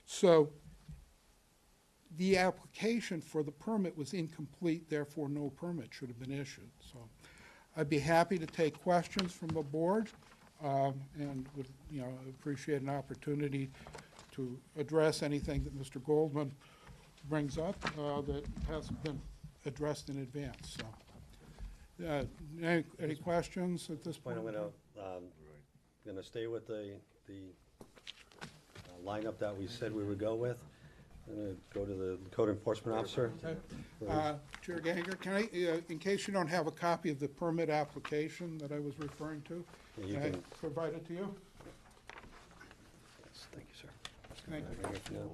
So the application for the permit was incomplete, therefore no permit should have been issued. So I'd be happy to take questions from the board, and would appreciate an opportunity to address anything that Mr. Goldman brings up that hasn't been addressed in advance. So, any questions at this point? I'm gonna stay with the lineup that we said we would go with. I'm gonna go to the code enforcement officer. Chair Ganger, can I, in case you don't have a copy of the permit application that I was referring to, You can I can- provide it to you? Yes, thank you, sir. Thank you. Right here for now.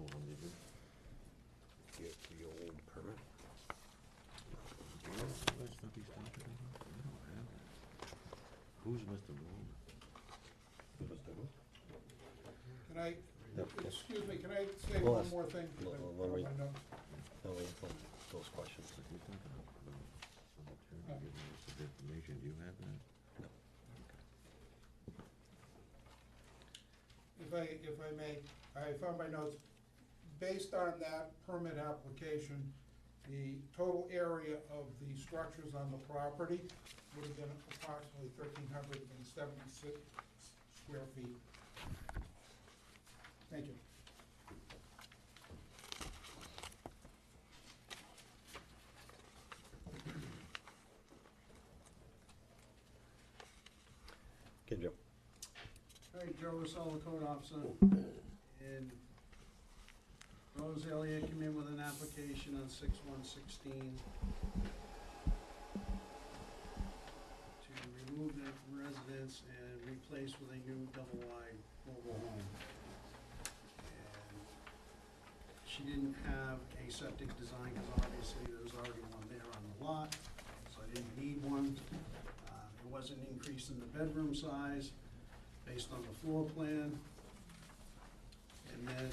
Get the old permit. Who's Mr. Gold? Can I, Yep. excuse me, can I say Well, one more thing? well, I when we- have my notes. No, we can those questions. Information, do you have that? If I may, I found my notes. Based on that permit application, the total area of the structures on the property would have been approximately 1,376 square feet. Thank you. Okay, Joe. Hi, Joe Rosello, code officer. And Rose Elliott came in with an application on 6/1/16 to remove replaced with a new double-wide mobile home. And she didn't have a septic design, because obviously there was already one there on the lot, so I didn't need one. There was an increase in the bedroom size based on the floor plan. And then,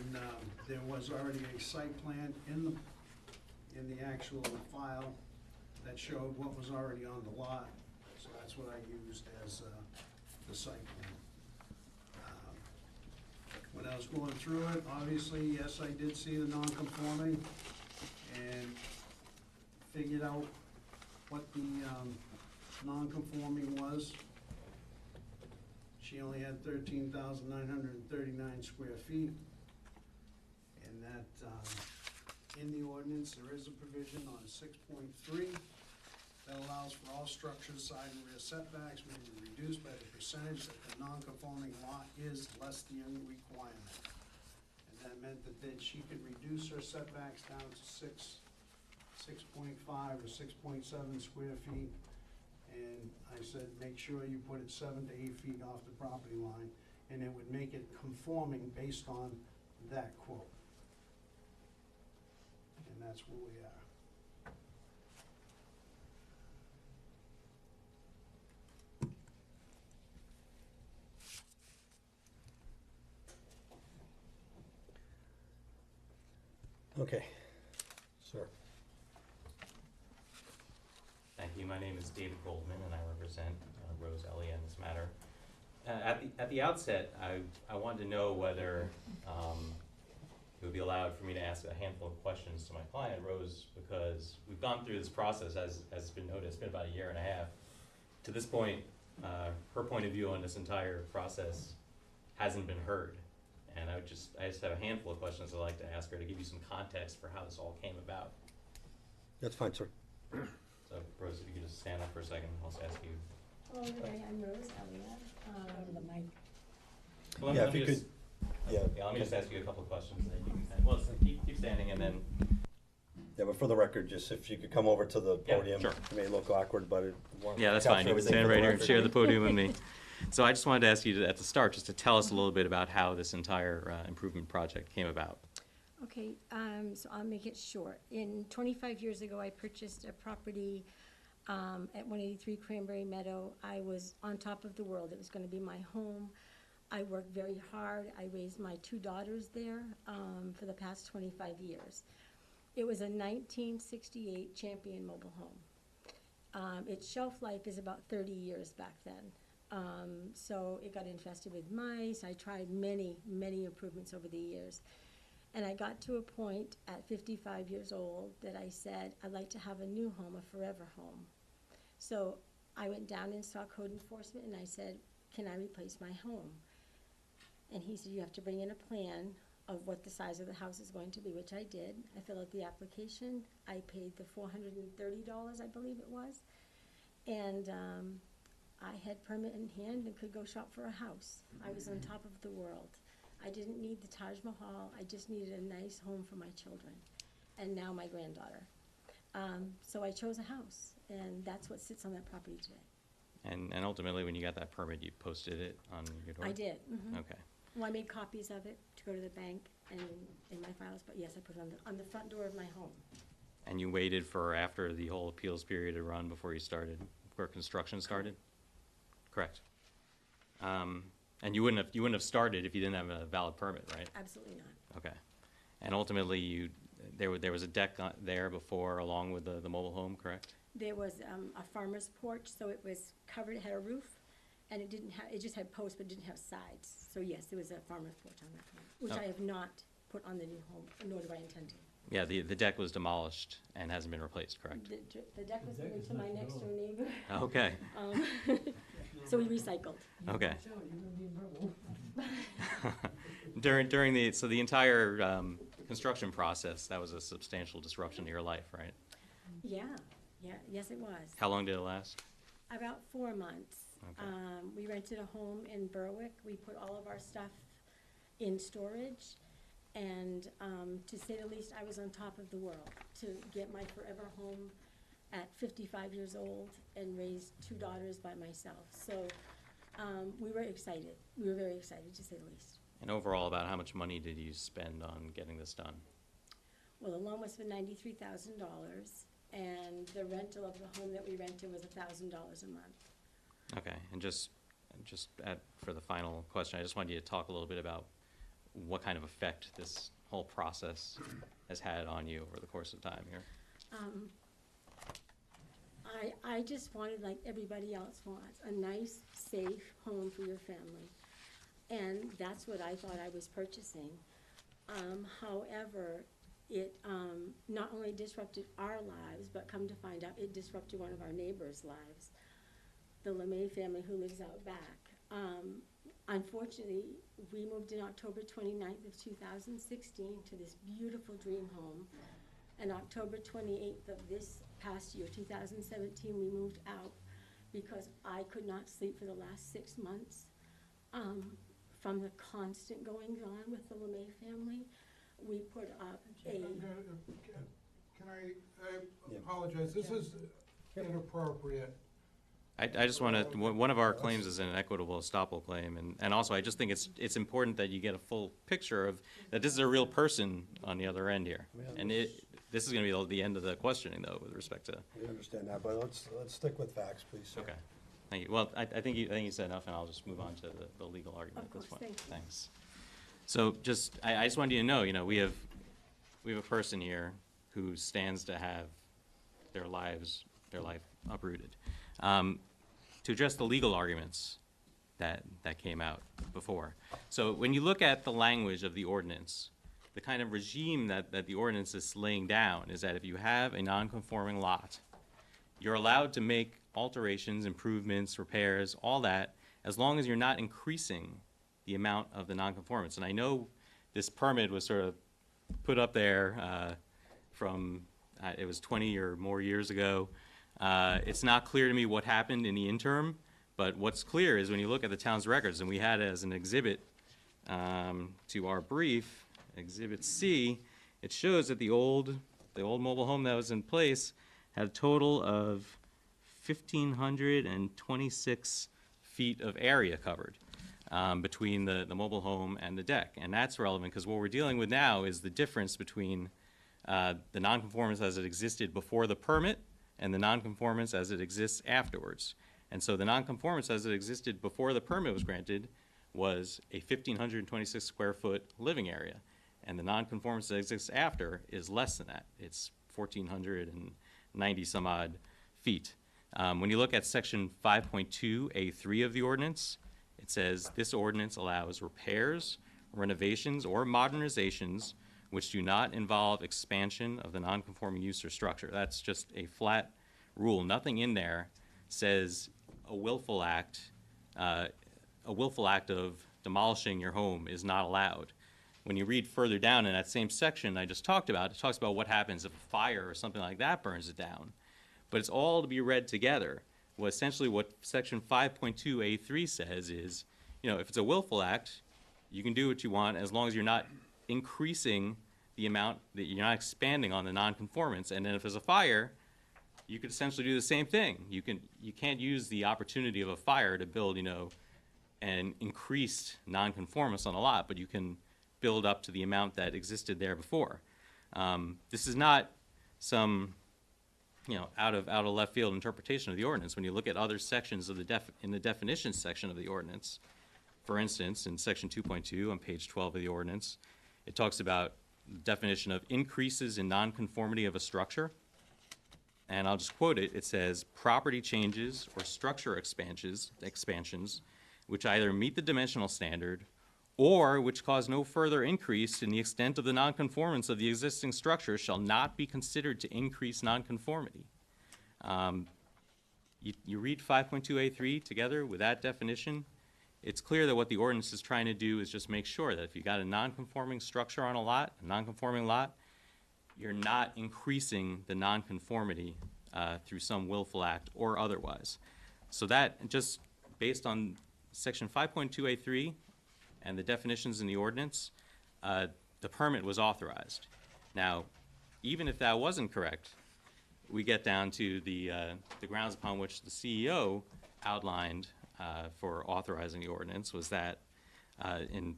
there was already a site plan in the actual file that showed what was already on the lot, so that's what I used as, the site plan. When I was going through it, obviously, yes, I did see the non-conforming and figured out what the, non-conforming was. She only had 13,939 square feet. And that, in the ordinance, there is a provision on 6.3 that allows for all structures, side and rear setbacks may be reduced by the percentage that the non-conforming lot is less the requirement. And that meant that she could reduce her setbacks down to 6.5 or 6.7 square feet. And I said, make sure you put it 7 to 8 feet off the property line, and it would make it conforming based on that quote. And that's where we are. Okay, sir. Thank you. My name is David Goldman, and I represent Rose Elliott in this matter. At the outset, I wanted to know whether it would be allowed for me to ask a handful of questions to my client, Rose, because we've gone through this process, as has been noted, it's been about a year and a half. To this point, her point of view on this entire process hasn't been heard. And I just have a handful of questions I'd like to ask her to give you some context for how this all came about. That's fine, sir. So, Rose, if you could just stand up for a second, I'll just ask you. Hello, I'm Rose Elliott. The mic. Well, Yeah, let if me you just- could, yeah. Yeah, let me just ask you a couple of questions, and then you can, well, keep standing, and then, Yeah, but for the record, just if you could come over to the Yeah, podium. sure. It may look awkward, but it won't. yeah, that's capture fine, you can everything stand for the right here and record. share the podium with me. So I just wanted to ask you at the start, just to tell us a little bit about how this entire improvement project came about. Okay, so I'll make it short. 25 years ago, I purchased a property at 183 Cranberry Meadow. I was on top of the world. It was going to be my home. I worked very hard. I raised my 2 daughters there for the past 25 years. It was a 1968 Champion mobile home. Its shelf life is about 30 years back then. So it got infested with mice. I tried many, many improvements over the years. And I got to a point at 55 years old that I said, I'd like to have a new home, a forever home. So I went down and saw code enforcement and I said, can I replace my home? And he said, you have to bring in a plan of what the size of the house is going to be, which I did. I filled out the application. I paid the $430, I believe it was. And I had permit in hand and could go shop for a house. I was on top of the world. I didn't need the Taj Mahal. I just needed a nice home for my children and now my granddaughter. So I chose a house, and that's what sits on that property today. And ultimately, when you got that permit, you posted it on your door? I did. Okay. Well, I made copies of it to go to the bank and in my files, but yes, I put it on the front door of my home. And you waited for after the whole appeals period to run before you started, before construction started? Correct. And you wouldn't have started if you didn't have a valid permit, right? Absolutely not. Okay. And ultimately, there was a deck there before, along with the mobile home, correct? There was a farmer's porch, so it was covered, it had a roof, and it just had posts, but didn't have sides. So yes, there was a farmer's porch on that home, which I have not put on the new home, nor do I intend to. Yeah, the deck was demolished and hasn't been replaced, correct? The deck was given to my next door neighbor. Okay, So we recycled. okay. So the entire construction process, that was a substantial disruption to your life, right? Yeah, yes it was. How long did it last? About 4 months. Okay. We rented a home in Berwick. We put all of our stuff in storage. And to say the least, I was on top of the world to get my forever home at 55 years old and raise 2 daughters by myself. So We were excited. We were very excited, to say the least. And overall, about how much money did you spend on getting this done? Well, the loan was for $93,000, and the rental of the home that we rented was $1,000 a month. Okay, and for the final question, I just wanted you to talk a little bit about what kind of effect this whole process has had on you over the course of time here. I just wanted, like everybody else wants, a nice, safe home for your family. And that's what I thought I was purchasing. However, it not only disrupted our lives, but come to find out, it disrupted one of our neighbors' lives, the LeMay family who lives out back. Unfortunately, we moved in October 29th of 2016 to this beautiful dream home. And October 28th of this past year, 2017, we moved out because I could not sleep for the last 6 months from the constant goings-on with the LeMay family. We put up a... Can I apologize, this is inappropriate. I just want to, one of our claims is an equitable estoppel claim, and also I just think it's important that you get a full picture of, that this is a real person on the other end here. And this is going to be the end of the questioning, though, with respect to... We understand that, but let's stick with facts, please, sir. Okay, thank you. Well, I think you said enough, and I'll just move on to the legal argument at this point. Thank you. Thanks. So I just wanted you to know, we have a person here who stands to have their life uprooted. To address the legal arguments that came out before. So when you look at the language of the ordinance, the kind of regime that the ordinance is laying down is that if you have a non-conforming lot, you're allowed to make alterations, improvements, repairs, all that, as long as you're not increasing the amount of the non-conformance. And I know this permit was sort of put up there from, it was 20 or more years ago. It's not clear to me what happened in the interim, but what's clear is when you look at the town's records, and we had it as an exhibit to our brief, Exhibit C, it shows that the old mobile home that was in place had a total of 1,526 feet of area covered between the mobile home and the deck. And that's relevant because what we're dealing with now is the difference between the nonconformance as it existed before the permit and the nonconformance as it exists afterwards. And so the nonconformance as it existed before the permit was granted was a 1,526 square foot living area. And the nonconformance that exists after is less than that. It's 1,490 some odd feet. When you look at section 5.2A3 of the ordinance, it says this ordinance allows repairs, renovations, or modernizations which do not involve expansion of the nonconforming use or structure. That's just a flat rule. Nothing in there says a willful act of demolishing your home is not allowed. When you read further down in that same section I just talked about, it talks about what happens if a fire or something like that burns it down. But it's all to be read together. Well, essentially what section 5.2A3 says is, if it's a willful act, you can do what you want as long as you're not increasing the amount, that you're not expanding on the nonconformance. And then if there's a fire, you could essentially do the same thing. You can't use the opportunity of a fire to build, an increased nonconformance on a lot, but you can build up to the amount that existed there before. This is not some, out of left field interpretation of the ordinance. When you look at other sections of in the definitions section of the ordinance, for instance, in section 2.2 on page 12 of the ordinance, it talks about the definition of increases in nonconformity of a structure. And I'll just quote it. It says, property changes or structure expansions which either meet the dimensional standard or which cause no further increase in the extent of the nonconformance of the existing structure shall not be considered to increase nonconformity. You read 5.2A3 together with that definition, it's clear that what the ordinance is trying to do is just make sure that if you got a nonconforming structure on a nonconforming lot, you're not increasing the nonconformity through some willful act or otherwise. So that, just based on section 5.2A3 and the definitions in the ordinance, the permit was authorized. Now, even if that wasn't correct, we get down to the grounds upon which the CEO outlined for authorizing the ordinance was that in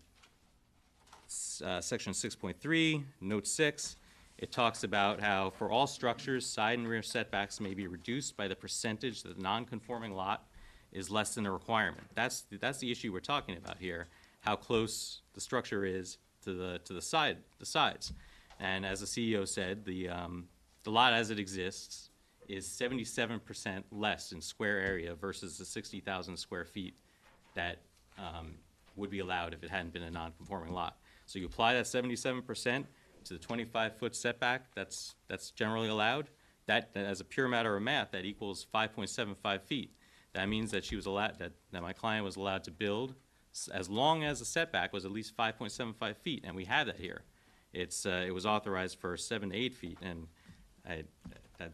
section 6.3, note 6, it talks about how for all structures, side and rear setbacks may be reduced by the percentage that the non-conforming lot is less than the requirement. That's the issue we're talking about here, how close the structure is to the sides. And as the CEO said, the lot as it exists is 77% less in square area versus the 60,000 square feet that would be allowed if it hadn't been a non-conforming lot. So you apply that 77% to the 25-foot setback that's generally allowed. That, as a pure matter of math, that equals 5.75 feet. That means that she was allowed, that my client was allowed to build as long as the setback was at least 5.75 feet, and we have that here. It was authorized for 7 to 8 feet, and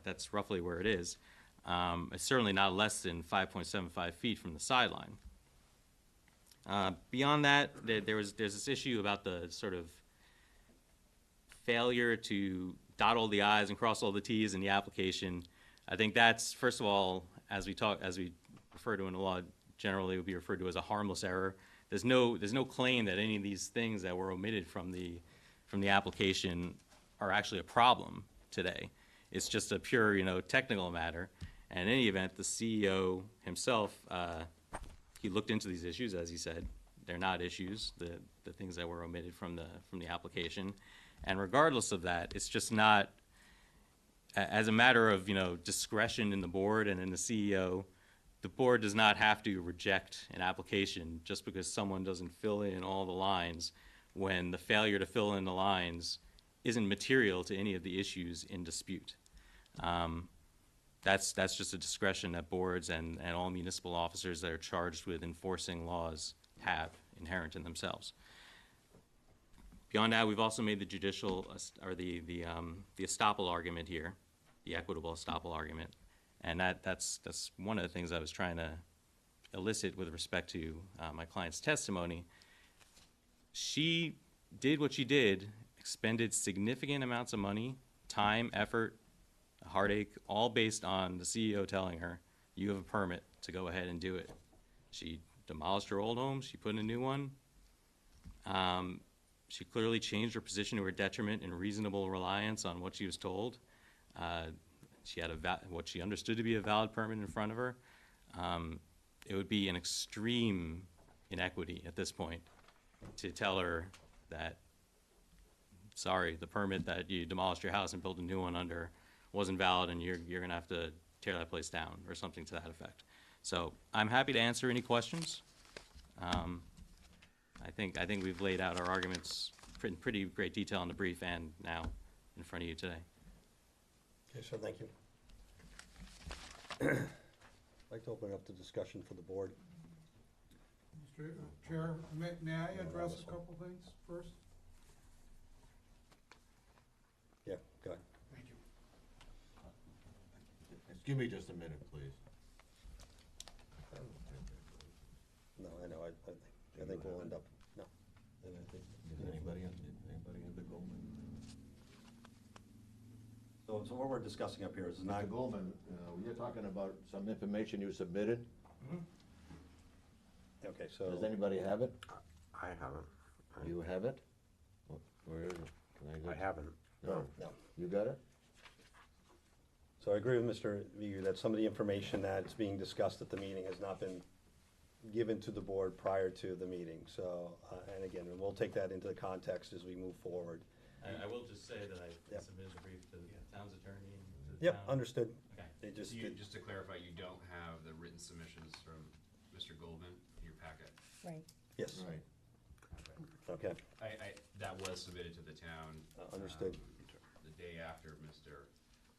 that's roughly where it is. It's certainly not less than 5.75 feet from the sideline. Beyond that, there's this issue about the sort of failure to dot all the i's and cross all the t's in the application. I think that's, first of all, as we refer to in the law, generally would be referred to as a harmless error. There's no claim that any of these things that were omitted from the application are actually a problem today. It's just a pure, technical matter. And in any event, the CEO himself, he looked into these issues, as he said. They're not issues, the things that were omitted from the application. And regardless of that, it's just not, as a matter of, discretion in the board and in the CEO, the board does not have to reject an application just because someone doesn't fill in all the lines when the failure to fill in the lines isn't material to any of the issues in dispute. That's just a discretion that boards and all municipal officers that are charged with enforcing laws have inherent in themselves. Beyond that, we've also made the judicial, or the estoppel argument here, the equitable estoppel argument. And that's one of the things I was trying to elicit with respect to my client's testimony. She did what she did, expended significant amounts of money, time, effort, heartache, all based on the CEO telling her, you have a permit to go ahead and do it. She demolished her old home, she put in a new one. She clearly changed her position to her detriment in reasonable reliance on what she was told. She had what she understood to be a valid permit in front of her. It would be an extreme inequity at this point to tell her that, sorry, the permit that you demolished your house and built a new one under wasn't valid and you're gonna have to tear that place down or something to that effect. So I'm happy to answer any questions. I think we've laid out our arguments in pretty great detail in the brief and now in front of you today. Okay, so thank you. I'd like to open up the discussion for the board. Mr. Chair, may I address a couple things first? Yeah, go ahead. Thank you. Give me just a minute, please. No, I know, I think we'll end up, no. Is anybody in the Goldman? So what we're discussing up here is not. Mr. Goldman, you're talking about some information you submitted. Okay, so. Does anybody have it? I haven't. You have it? Where is it? Can I haven't. No. No. You got it? So I agree with Mr. Vigu that some of the information that's being discussed at the meeting has not been given to the board prior to the meeting. So, and again, we'll take that into the context as we move forward. I will just say that I Yep. submitted a brief to the town's attorney and to the Yep, town. understood. Okay. They just, Just to clarify, you don't have the written submissions from Mr. Goldman in your packet? Right. yes, Right. okay, That was submitted to the town. Understood. The day after Mr.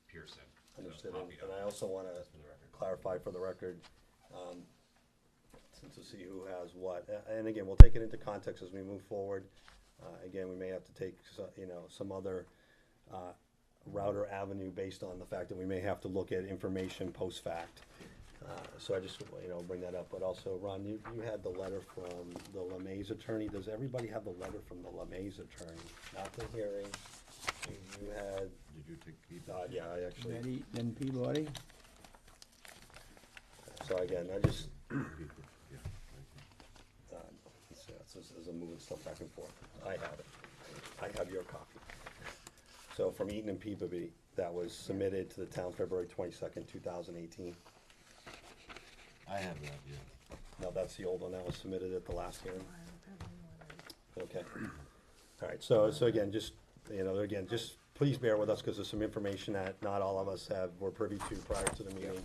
Pearson. So understood. copied And up I also want to for the record. clarify for the record, to see who has what. And again, we'll take it into context as we move forward. Again, we may have to take, some other route or avenue based on the fact that we may have to look at information post-fact. So I just, bring that up. But also, Ron, you had the letter from the LeMay's attorney. Does everybody have the letter from the LeMay's attorney? Not the hearing. You had, Did you keep yeah, I actually. Betty, then Peabody? So again, I just, as I'm moving stuff back and forth. I have it. I have your copy. So from Eaton and Peabody, that was submitted to the town February 22nd, 2018. I have that, yeah. No, that's the old one that was submitted at the last hearing. Okay. All right, so again, just, again, just please bear with us because there's some information that not all of us were privy to prior to the meeting.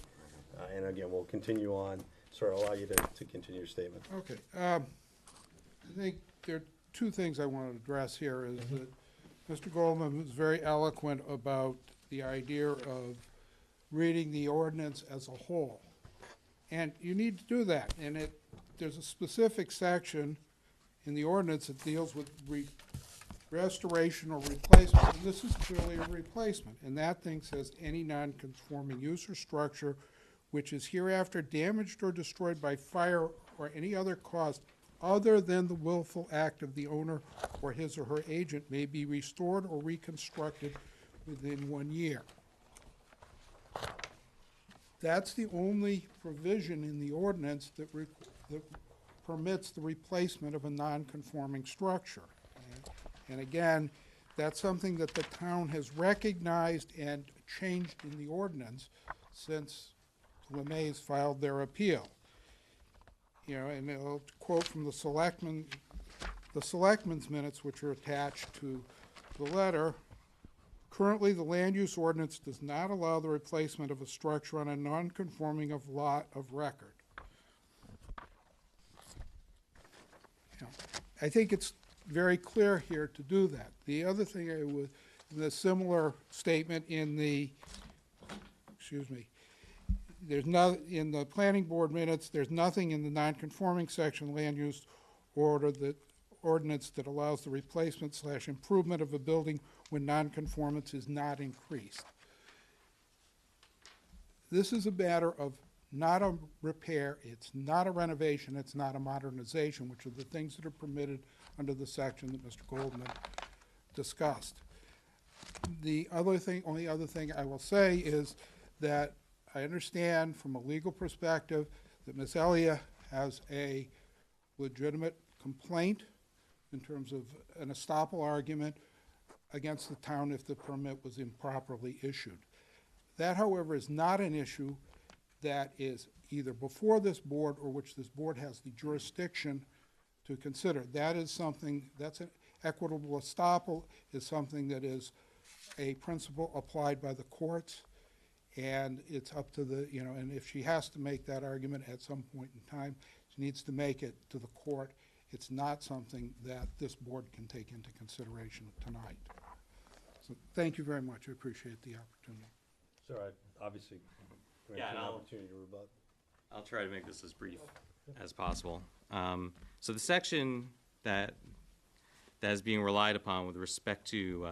And again, we'll continue on. Sir, I'll allow you to continue your statement. Okay, I think there are two things I want to address here, is that Mr. Goldman was very eloquent about the idea of reading the ordinance as a whole. And you need to do that, and there's a specific section in the ordinance that deals with restoration or replacement, and this is clearly a replacement. And that thing says, any non-conforming use or structure which is hereafter damaged or destroyed by fire or any other cause other than the willful act of the owner or his or her agent may be restored or reconstructed within 1 year. That's the only provision in the ordinance that permits the replacement of a non-conforming structure. And again, that's something that the town has recognized and changed in the ordinance since LeMay's filed their appeal. And I'll quote from the selectmen's minutes, which are attached to the letter. Currently, the land use ordinance does not allow the replacement of a structure on a non-conforming lot of record. I think it's very clear here to do that. The other thing I would, in the similar statement in the, there's no, in the planning board minutes, there's nothing in the non-conforming section land use ordinance that allows the replacement / improvement of a building when non-conformance is not increased. This is a matter of not a repair, it's not a renovation, it's not a modernization, which are the things that are permitted under the section that Mr. Goldman discussed. The only other thing I will say is that I understand from a legal perspective that Ms. Elia has a legitimate complaint in terms of an estoppel argument against the town if the permit was improperly issued. That, however, is not an issue that is either before this board or which this board has the jurisdiction to consider. That is something, that's an equitable estoppel, is something that is a principle applied by the courts, and it's up to the, and if she has to make that argument at some point in time, she needs to make it to the court. It's not something that this board can take into consideration tonight. So thank you very much. I appreciate the opportunity. Sir, obviously, we Yeah, have and an I'll- opportunity to rebut. I'll try to make this as brief as possible. So the section that is being relied upon with respect to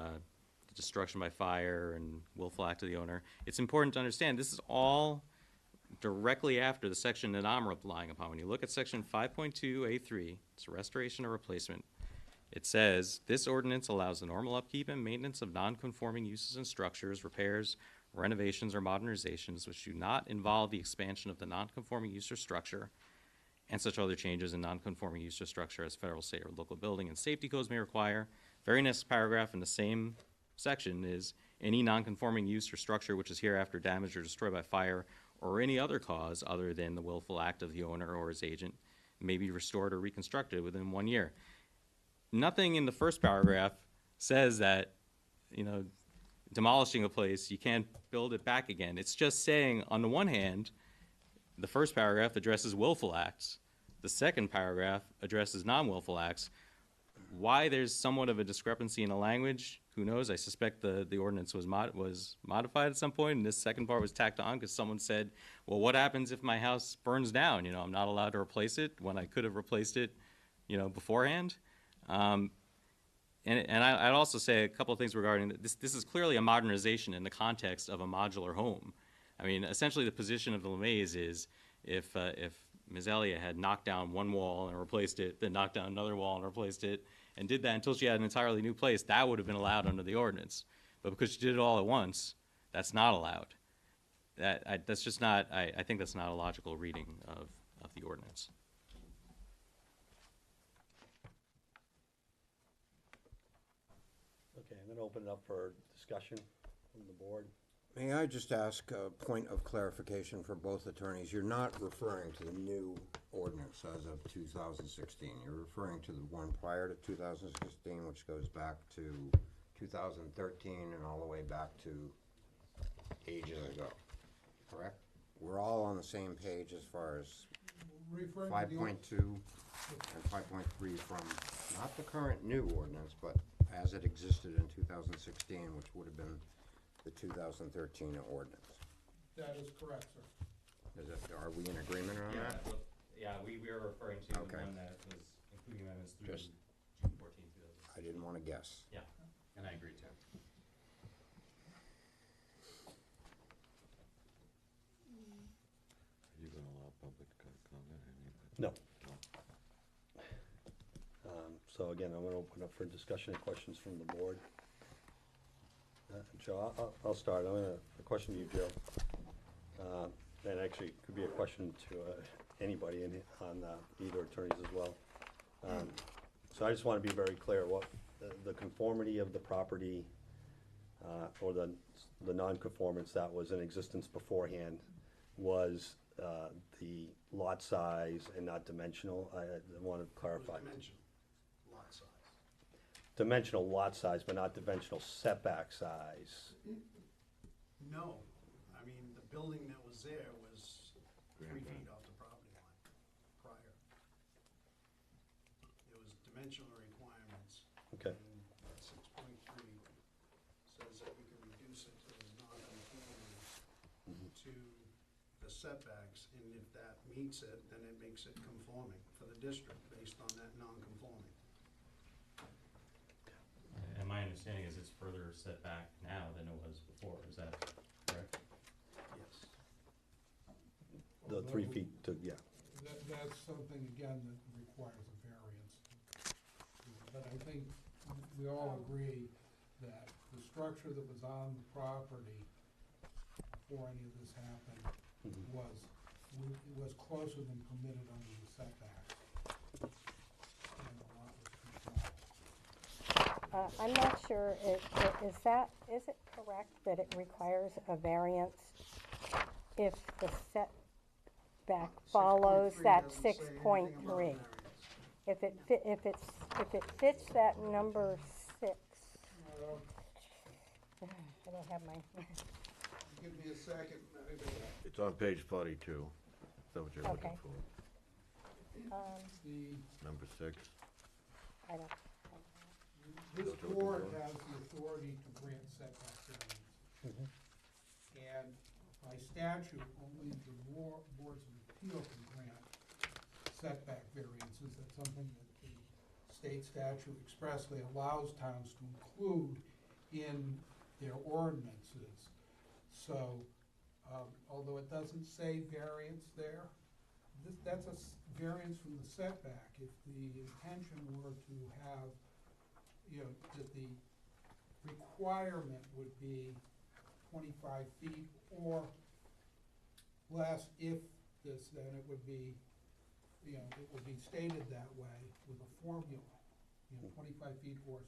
the destruction by fire and willful act of the owner, it's important to understand this is all directly after the section that I'm relying upon. When you look at section 5.2A3, it's restoration or replacement. It says, this ordinance allows the normal upkeep and maintenance of non-conforming uses and structures, repairs, renovations, or modernizations which do not involve the expansion of the non-conforming use or structure and such other changes in non-conforming use or structure as federal, state, or local building and safety codes may require. Very next paragraph in the same section is, any non-conforming use or structure which is hereafter damaged or destroyed by fire or any other cause other than the willful act of the owner or his agent may be restored or reconstructed within 1 year. Nothing in the first paragraph says that, demolishing a place, you can't build it back again. It's just saying, on the one hand, the first paragraph addresses willful acts. The second paragraph addresses non-willful acts. Why there's somewhat of a discrepancy in the language, who knows? I suspect the ordinance was modified at some point, and this second part was tacked on because someone said, well, what happens if my house burns down? I'm not allowed to replace it when I could have replaced it, beforehand. And I'd also say a couple of things regarding this. This is clearly a modernization in the context of a modular home. I mean, essentially the position of the LeMays is if Ms. Elia had knocked down one wall and replaced it, then knocked down another wall and replaced it, and did that until she had an entirely new place, that would have been allowed under the ordinance. But because she did it all at once, that's not allowed. That's just not, I think that's not a logical reading of the ordinance. I'm gonna open it up for discussion from the board. May I just ask a point of clarification for both attorneys? You're not referring to the new ordinance as of 2016. You're referring to the one prior to 2016, which goes back to 2013 and all the way back to ages ago, correct? We're all on the same page as far as Referring to the 5.2 and 5.3 from, not the current new ordinance, but as it existed in 2016, which would have been the 2013 ordinance. That is correct, sir. Is it, are we in agreement on Yeah, that? well, yeah, we are referring to the Okay. one that was including amendments through Just- June 14, 2000. I didn't want to guess. Yeah. And I agree too. Are you gonna allow public comment? No. So again, I'm gonna open up for discussion and questions from the board. Joe, I'll start. I'm gonna, a question to you, Joe. And actually, it could be a question to anybody on either attorneys as well. So I just want to be very clear, what, the conformity of the property, or the non-conformance that was in existence beforehand was the lot size and not dimensional. I want to clarify. Dimension, lot size. Dimensional lot size, but not dimensional setback size. No, I mean, the building that was there was 3 feet off the property line prior. It was dimensional requirements. Okay. And 6.3 says that we can reduce it to the non-conformity to the setbacks, and if that meets it, then it makes it conforming for the district based on that non-conforming. And my understanding is it's further set back now than it was before, is that correct? Yes. The 3 feet to, yeah. That's something, again, that requires a variance. But I think we all agree that the structure that was on the property before any of this happened was closer than permitted under the setback. And the lot was controlled. I'm not sure, is it correct that it requires a variance if the setback follows 6.3 that doesn't say anything about 6.3? variance. If it fits that number 6, Well, I don't have my, give me a second. It's on page 42. Is that what you're looking Okay. for? The, Number 6? I don't, this board has the authority to grant setback variance. And by statute, only the boards of appeal can grant setback variances. That's something that the state statute expressly allows towns to include in their ordinances. So, although it doesn't say variance there, that's a variance from the setback. If the intention were to have, that the requirement would be 25 feet or less, if this, then it would be, it would be stated that way with a formula. 25 feet or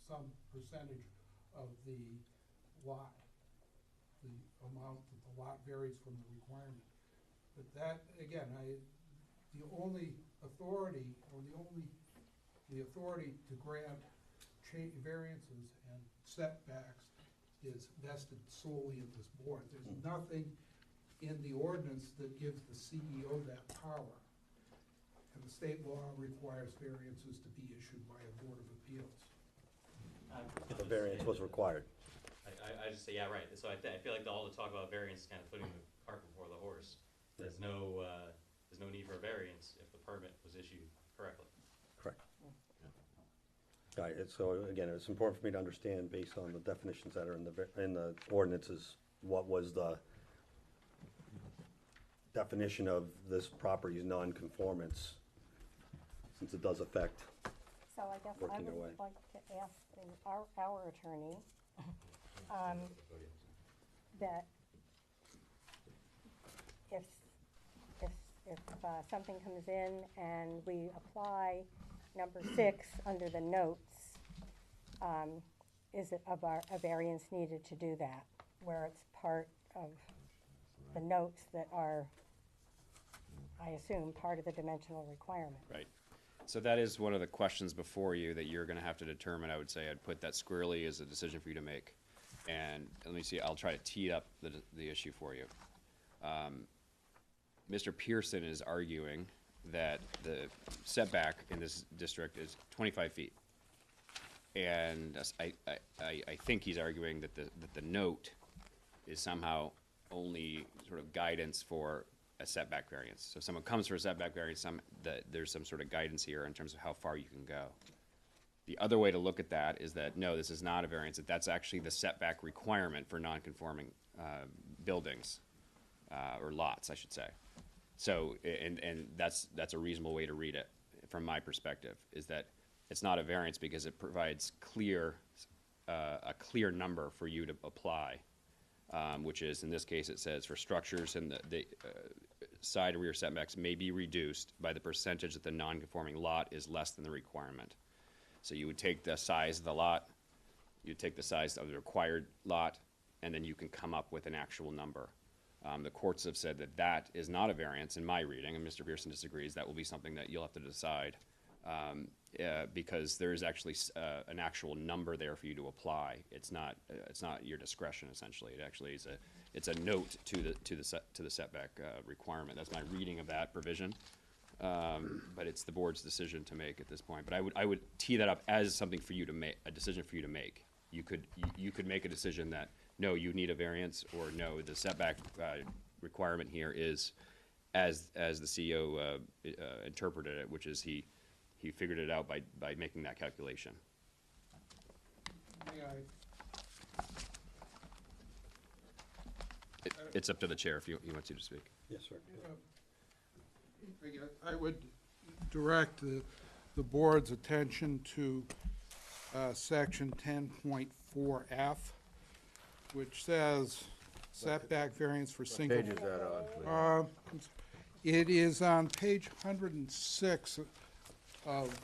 some percentage of the lot. The amount that the lot varies from the requirement. But that, again, the only authority, or the authority to grant variances and setbacks is vested solely in this board. There's nothing in the ordinance that gives the CEO that power. And the state law requires variances to be issued by a board of appeals. If a variance was required. I just say, yeah, right, so I feel like all the talk about variance is kind of putting the cart before the horse. There's no need for a variance if the permit was issued correctly. Correct. All right, so again, it's important for me to understand, based on the definitions that are in the ordinances, what was the definition of this property's non-conformance, since it does affect. so I guess I Working would away. like to ask our attorney, that if something comes in and we apply number 6 under the notes, is it a variance needed to do that, where it's part of the notes that are, I assume, part of the dimensional requirement. Right. So that is one of the questions before you that you're gonna have to determine. I would say I'd put that squarely as a decision for you to make. And let me see, I'll try to tee up the issue for you. Mr. Pearson is arguing that the setback in this district is 25 feet. And I think he's arguing that the note is somehow only sort of guidance for a setback variance. So if someone comes for a setback variance, there's some sort of guidance here in terms of how far you can go. The other way to look at that is that, no, this is not a variance, that that's actually the setback requirement for non-conforming buildings, or lots, I should say. So, and that's a reasonable way to read it, from my perspective, is that it's not a variance because it provides a clear number for you to apply, which is, in this case, it says, for structures and the side and rear setbacks may be reduced by the percentage that the non-conforming lot is less than the requirement. So you would take the size of the lot, you'd take the size of the required lot, and then you can come up with an actual number. The courts have said that that is not a variance in my reading, and Mr. Pearson disagrees. That will be something that you'll have to decide, because there is actually an actual number there for you to apply. It's not your discretion, essentially. It actually is it's a note to the setback requirement. That's my reading of that provision. But it's the board's decision to make at this point. But I would tee that up as something for you to make, a decision for you to make. You could make a decision that, no, you need a variance, or no, the setback requirement here is as the CEO interpreted it, which is he figured it out by making that calculation. May I? It's up to the chair if he wants you to speak. Yes, sir. I would direct the board's attention to section 10.4F, which says setback variance for single. Page is that on, please? It is on page 106 of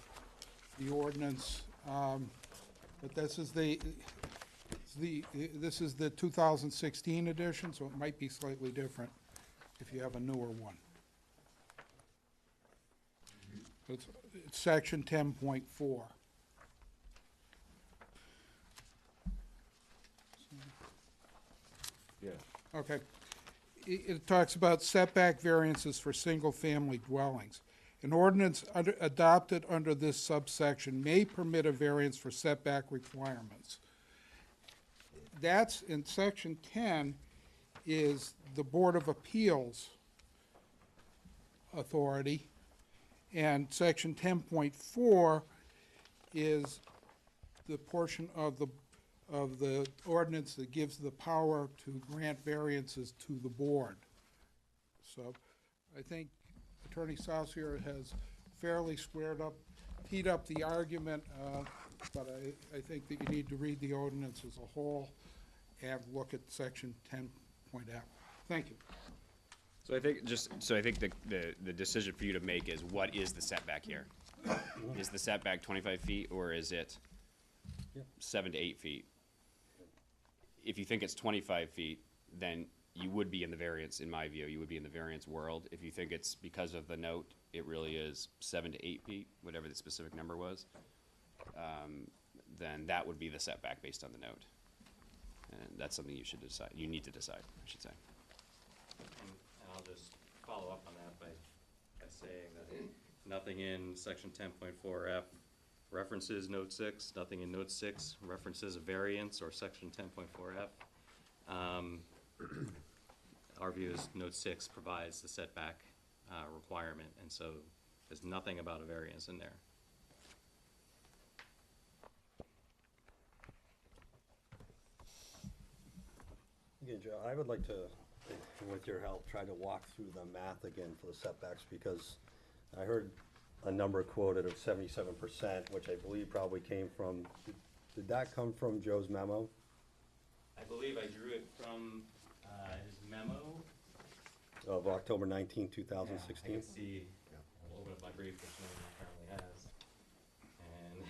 the ordinance, but this is this is the 2016 edition, so it might be slightly different if you have a newer one. It's section 10.4. Yeah. Okay. It talks about setback variances for single-family dwellings. An ordinance adopted under this subsection may permit a variance for setback requirements. That's in section 10 is the Board of Appeals authority, and section 10.4 is the portion of the ordinance that gives the power to grant variances to the board. So I think Attorney Saucier has fairly teed up the argument, but I think that you need to read the ordinance as a whole and look at section 10.F. Thank you. So I think the decision for you to make is, what is the setback here? Is the setback 25 feet, or is it 7 to 8 feet? If you think it's 25 feet, then you would be in the variance, in my view. You would be in the variance world. If you think it's because of the note, it really is 7 to 8 feet, whatever the specific number was, then that would be the setback based on the note. And that's something you should decide. You need to decide, I should say. And I'll just follow up on that by saying that nothing in section 10.4F references note 6, nothing in note 6 references a variance or section 10.4F. Our view is note 6 provides the setback requirement, and so there's nothing about a variance in there. Again, Joe, I would like to, with your help, try to walk through the math again for the setbacks, because I heard a number quoted of 77%, which I believe probably came from, did that come from Joe's memo? I believe I drew it from his memo. Of October 19, I 2016? can see, I'll open up my brief, which no one apparently has, and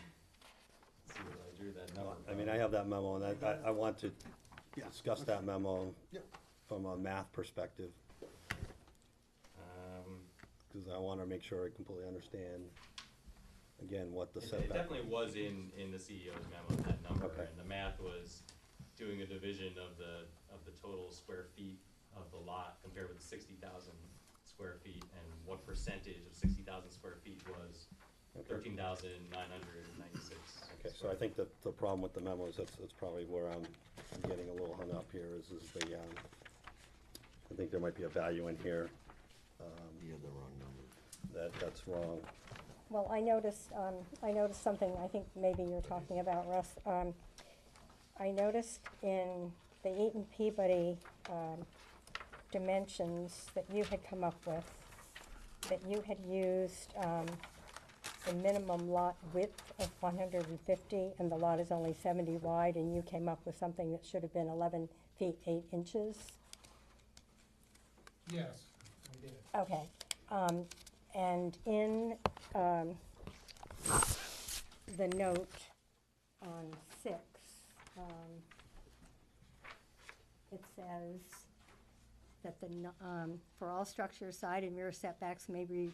see what I drew that number. I mean, I have that memo, and I want to Yeah. discuss that memo Yep. from a math perspective, because I want to make sure I completely understand, again, what the It setback. definitely was in the CEO's memo, that number, Okay. and the math was doing a division of the total square feet of the lot compared with the 60,000 square feet, and what percentage of 60,000 square feet was Okay. 13,996. Okay, so I think that the problem with the memo is that's probably where I'm getting a little hung up here, is the, I think there might be a value in here, You have the wrong number. that's wrong. Well, I noticed something, I think maybe you're talking about, Russ. I noticed in the Eaton Peabody, dimensions that you had come up with, that you had used, the minimum lot width of 150, and the lot is only 70 wide, and you came up with something that should have been 11 feet 8 inches. Yes, we did. Okay, and in, the note on 6, it says that for all structures, side and rear setbacks may be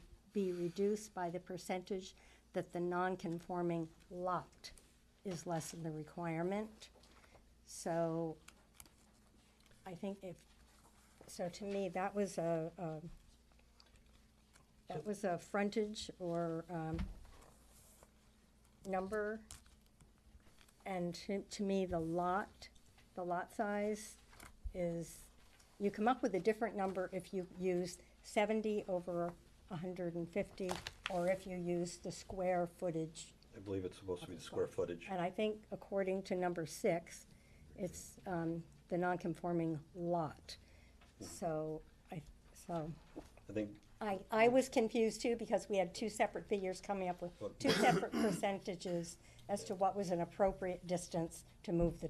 reduced by the percentage that the non-conforming lot is less than the requirement. So, I think so to me, that was a frontage or, number. And to me, the lot size is, you come up with a different number if you use 70 over 150, or if you use the square footage. I believe it's supposed to be the square footage. And I think according to number 6, it's the non-conforming lot. So, I think, I was confused too, because we had two separate figures coming up with two separate percentages as to what was an appropriate distance to move the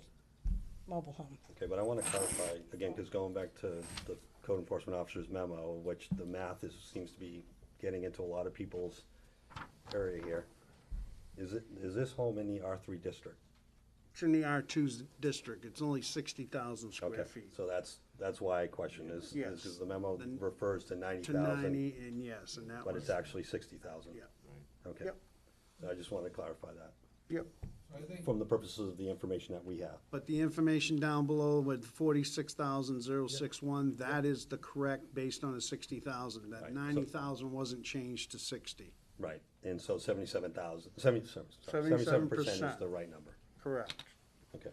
mobile home. okay, but I want to clarify, again, because going back to the code enforcement officer's memo, which the math seems to be getting into a lot of people's area here. Is this home in the R3 district? It's in the R2 district, it's only 60,000 Okay, square feet. so that's why I question is Yes. because the memo Then- refers to To 90,000, 90, and yes, and that but was. it's actually 60,000. Yeah. Okay. Yep. So I just wanted to clarify that, Yep, from the purposes of the information that we have. but the information down below with 46,061, that is the correct, based on the 60,000. Right, That so- 90,000 wasn't changed to 60. Right, and so 77% is the right number. Correct. Okay.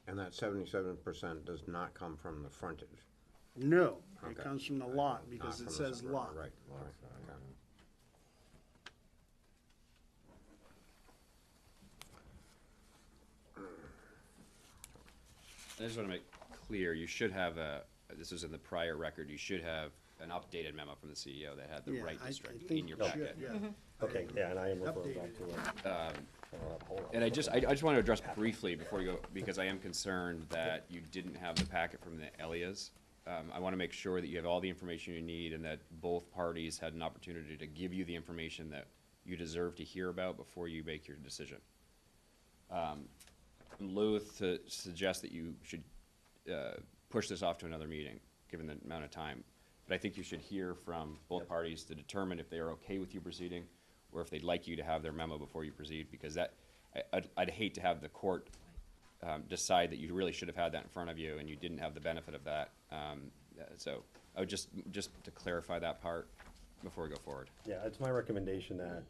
And that 77% does not come from the frontage. No, it Okay. comes from the lot, because Not it from the says side, lot. Right, lot, okay. I just want to make clear, you should have this was in the prior record, you should have an updated memo from the CEO that had the Yeah, right I district think in your you should, packet. yeah. Okay, yeah, and I am referring back to it. And I just want to address briefly before you go, because I am concerned that you didn't have the packet from the Elias. I want to make sure that you have all the information you need and that both parties had an opportunity to give you the information that you deserve to hear about before you make your decision. I'm loath to suggest that you should push this off to another meeting, given the amount of time. But I think you should hear from both parties to determine if they are okay with you proceeding, or if they'd like you to have their memo before you proceed, because that, I'd hate to have the court decide that you really should have had that in front of you and you didn't have the benefit of that. So I would just to clarify that part before we go forward. Yeah, it's my recommendation that,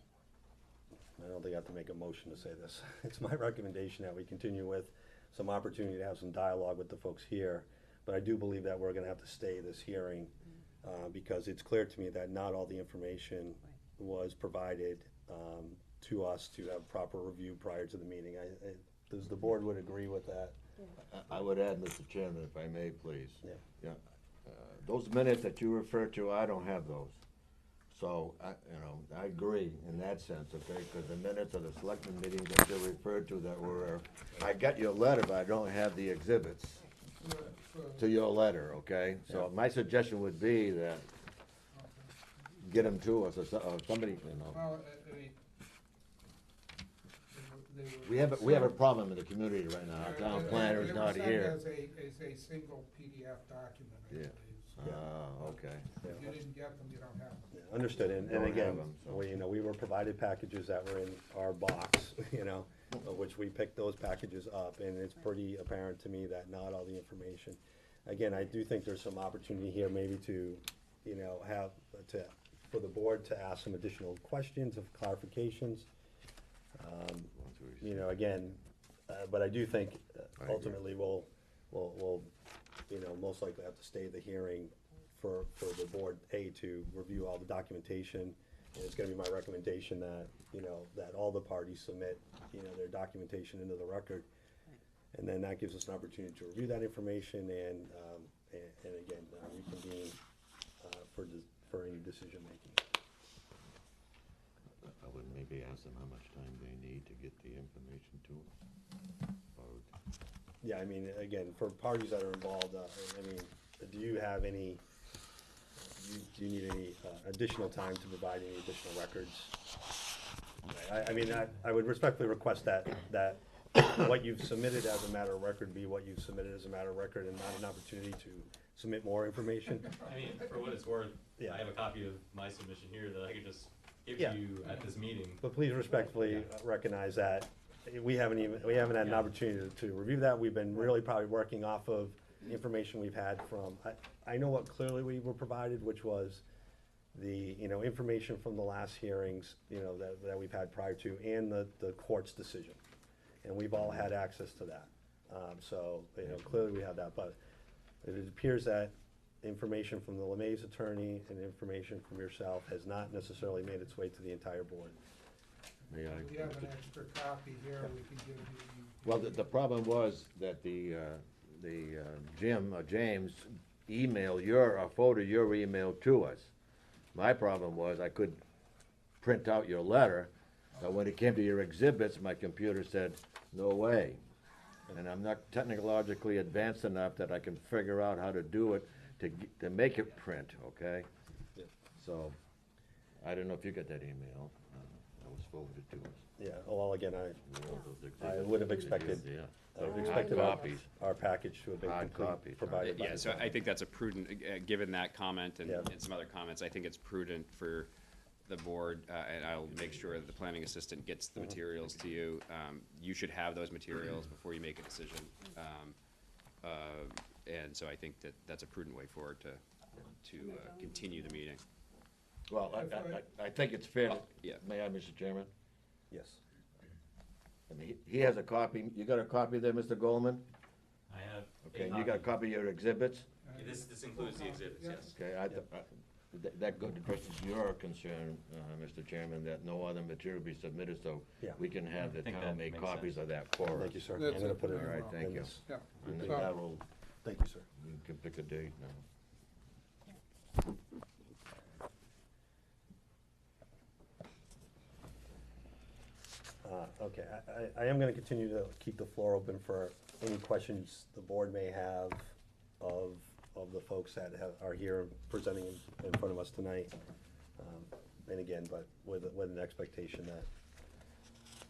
I don't think I have to make a motion to say this. It's my recommendation that we continue with some opportunity to have some dialogue with the folks here. But I do believe that we're gonna have to stay this hearing, because it's clear to me that not all the information was provided, to us to have proper review prior to the meeting. Does the board would agree with that? I would add, Mr. Chairman, if I may, please. Yeah. Yeah, those minutes that you referred to, I don't have those. So, I agree in that sense, okay, because the minutes of the selectmen meeting that you referred to that were, I got your letter, but I don't have the exhibits to your letter, okay? So my suggestion would be that get them to us, or somebody, Well, I mean, We have a problem in the community right now. Our town planner is not They here. were sent as a single PDF document, I Yeah. believe. Okay. If you didn't get them, you don't have them. Yeah, understood, and Don't have again, them, so. we were provided packages that were in our box, of which we picked those packages up, and it's pretty apparent to me that not all the information. Again, I do think there's some opportunity here maybe to, for the board to ask some additional questions of clarifications. Again, but I do think agree. ultimately we'll, most likely have to stay the hearing for the board, to review all the documentation. And it's gonna be my recommendation that, that all the parties submit, their documentation into the record. And then that gives us an opportunity to review that information and again, reconvene, for any decision making. I would maybe ask them how much time they need to get the information to them. Yeah, I mean, again, for parties that are involved, do you have any, do you need any additional time to provide any additional records? I would respectfully request that what you've submitted as a matter of record be what you've submitted as a matter of record and not an opportunity to submit more information. I mean, for what it's worth, Yeah. I have a copy of my submission here that I could just give Yeah. to you at this meeting. But please respectfully recognize that we haven't had an opportunity to review that. We've been really probably working off of information we've had from, I know what clearly we were provided, which was the, information from the last hearings, that we've had prior to, and the court's decision. And we've all had access to that. So, clearly we have that, but it appears that information from the LeMay's attorney and information from yourself has not necessarily made its way to the entire board. May I? We have an extra copy here, we can give you. Well, the problem was that the James forwarded your email to us. My problem was I could print out your letter, but when it came to your exhibits, my computer said, no way. And I'm not technologically advanced enough that I can figure out how to do it to make it print, okay? Yeah. So, I don't know if you got that email, that was forwarded to us. Yeah, well, again, You know, those I exhibits. would have expected, Yeah. I would have Hard expected copies. our package to have been Hard complete, copies, huh? provided by Yeah, the so town. I think that's a prudent, given that comment and Yeah. and some other comments, I think it's prudent for the board, and I'll make sure that the planning assistant gets the materials to you. You should have those materials before you make a decision. And so I think that that's a prudent way forward to continue the meeting. Well, I think it's fair, Yeah. may I, Mr. Chairman? Yes. I mean, he has a copy, you got a copy there, Mr. Goldman? I have. Okay, and you got a copy of your exhibits? This includes the exhibits, yes. Okay, that addresses your concern, Mr. Chairman, that no other material be submitted, so Yeah. we can have the I think town that make makes copies sense. of that for us. Thank you, sir. I'm That's gonna it. put it All right, thank in you. this. Yeah. And then So- that will, Thank you, sir. we can pick a date now. Okay, I am gonna continue to keep the floor open for any questions the board may have of the folks that are here presenting in front of us tonight. And again, but with an expectation that,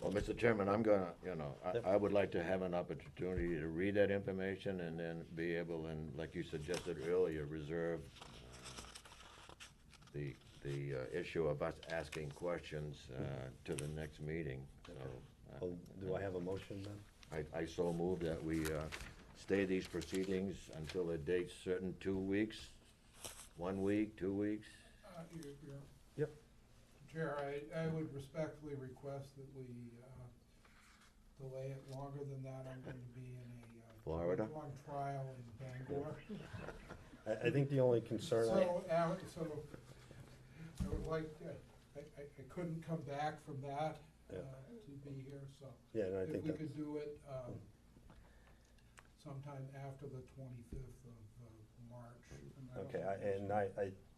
Well, Mr. Chairman, I'm gonna, Yep. I would like to have an opportunity to read that information and then be able, and like you suggested earlier, reserve the issue of us asking questions to the next meeting, so. well, do I have a motion then? I so move that we stay these proceedings until a date certain, 2 weeks, 1 week, 2 weeks? You're- Yep. Chair, I would respectfully request that we delay it longer than that. I'm going to be in a Florida? long trial in Bangor. I think the only concern, So I would like, I couldn't come back from that Yeah. to be here, so yeah, and I if think we that, could do it sometime after the 25th of March. and I don't okay, think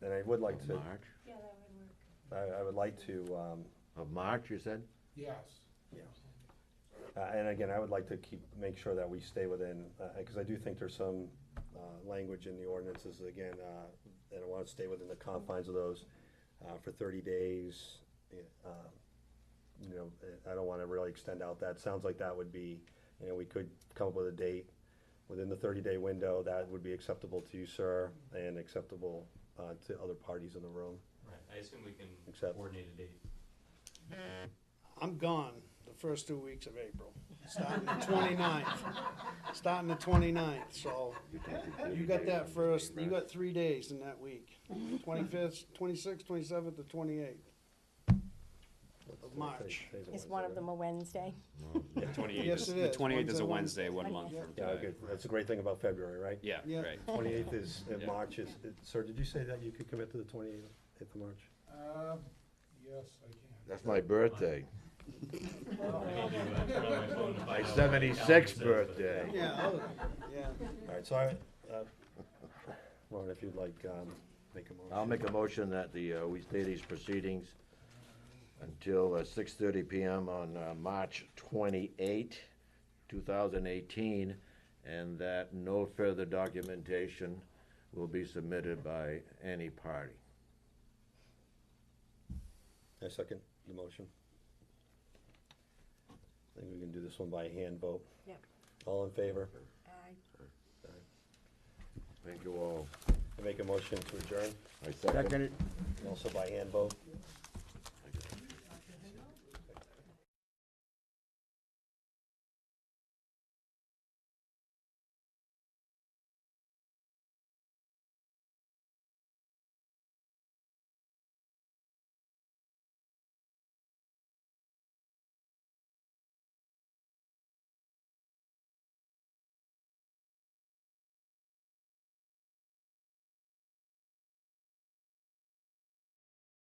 and I would like Of to, March? Yeah, that would work. I would like to, Of March, you said? Yes. and again, I would like to make sure that we stay within, because I do think there's some language in the ordinances, again, and I want to stay within the confines of those for 30 days. you know, I don't wanna really extend out that. Sounds like that would be, you know, we could come up with a date within the 30-day window that would be acceptable to you, sir, and acceptable, to other parties in the room. Right, I assume we can Except- coordinate a date. I'm gone the first 2 weeks of April, starting the 29th. Starting the 29th, so you got that first, you got 3 days in that week. 25th, 26th, 27th, to 28th of March. Is one of them a Wednesday? The 28th Yes, is, it the is. 28th One's is a a Wednesday. Wednesday, 1 month Yeah. from Yeah, today. good. That's a great thing about February, right? Yeah, Yeah. right. 28th is, in Yeah. March is, sir, did you say that you could commit to the 28th of March? Yes, I can. That's my birthday. My 76th birthday. Yeah, yeah. All right, so I, Ron, if you'd like, make a motion. I'll make a motion that we stay these proceedings until 6:30 PM on March 28, 2018, and that no further documentation will be submitted by any party. I second the motion. I think we can do this one by hand vote. Yep. All in favor? Thank you all. I make a motion to adjourn, I second. Second it. also by hand vote.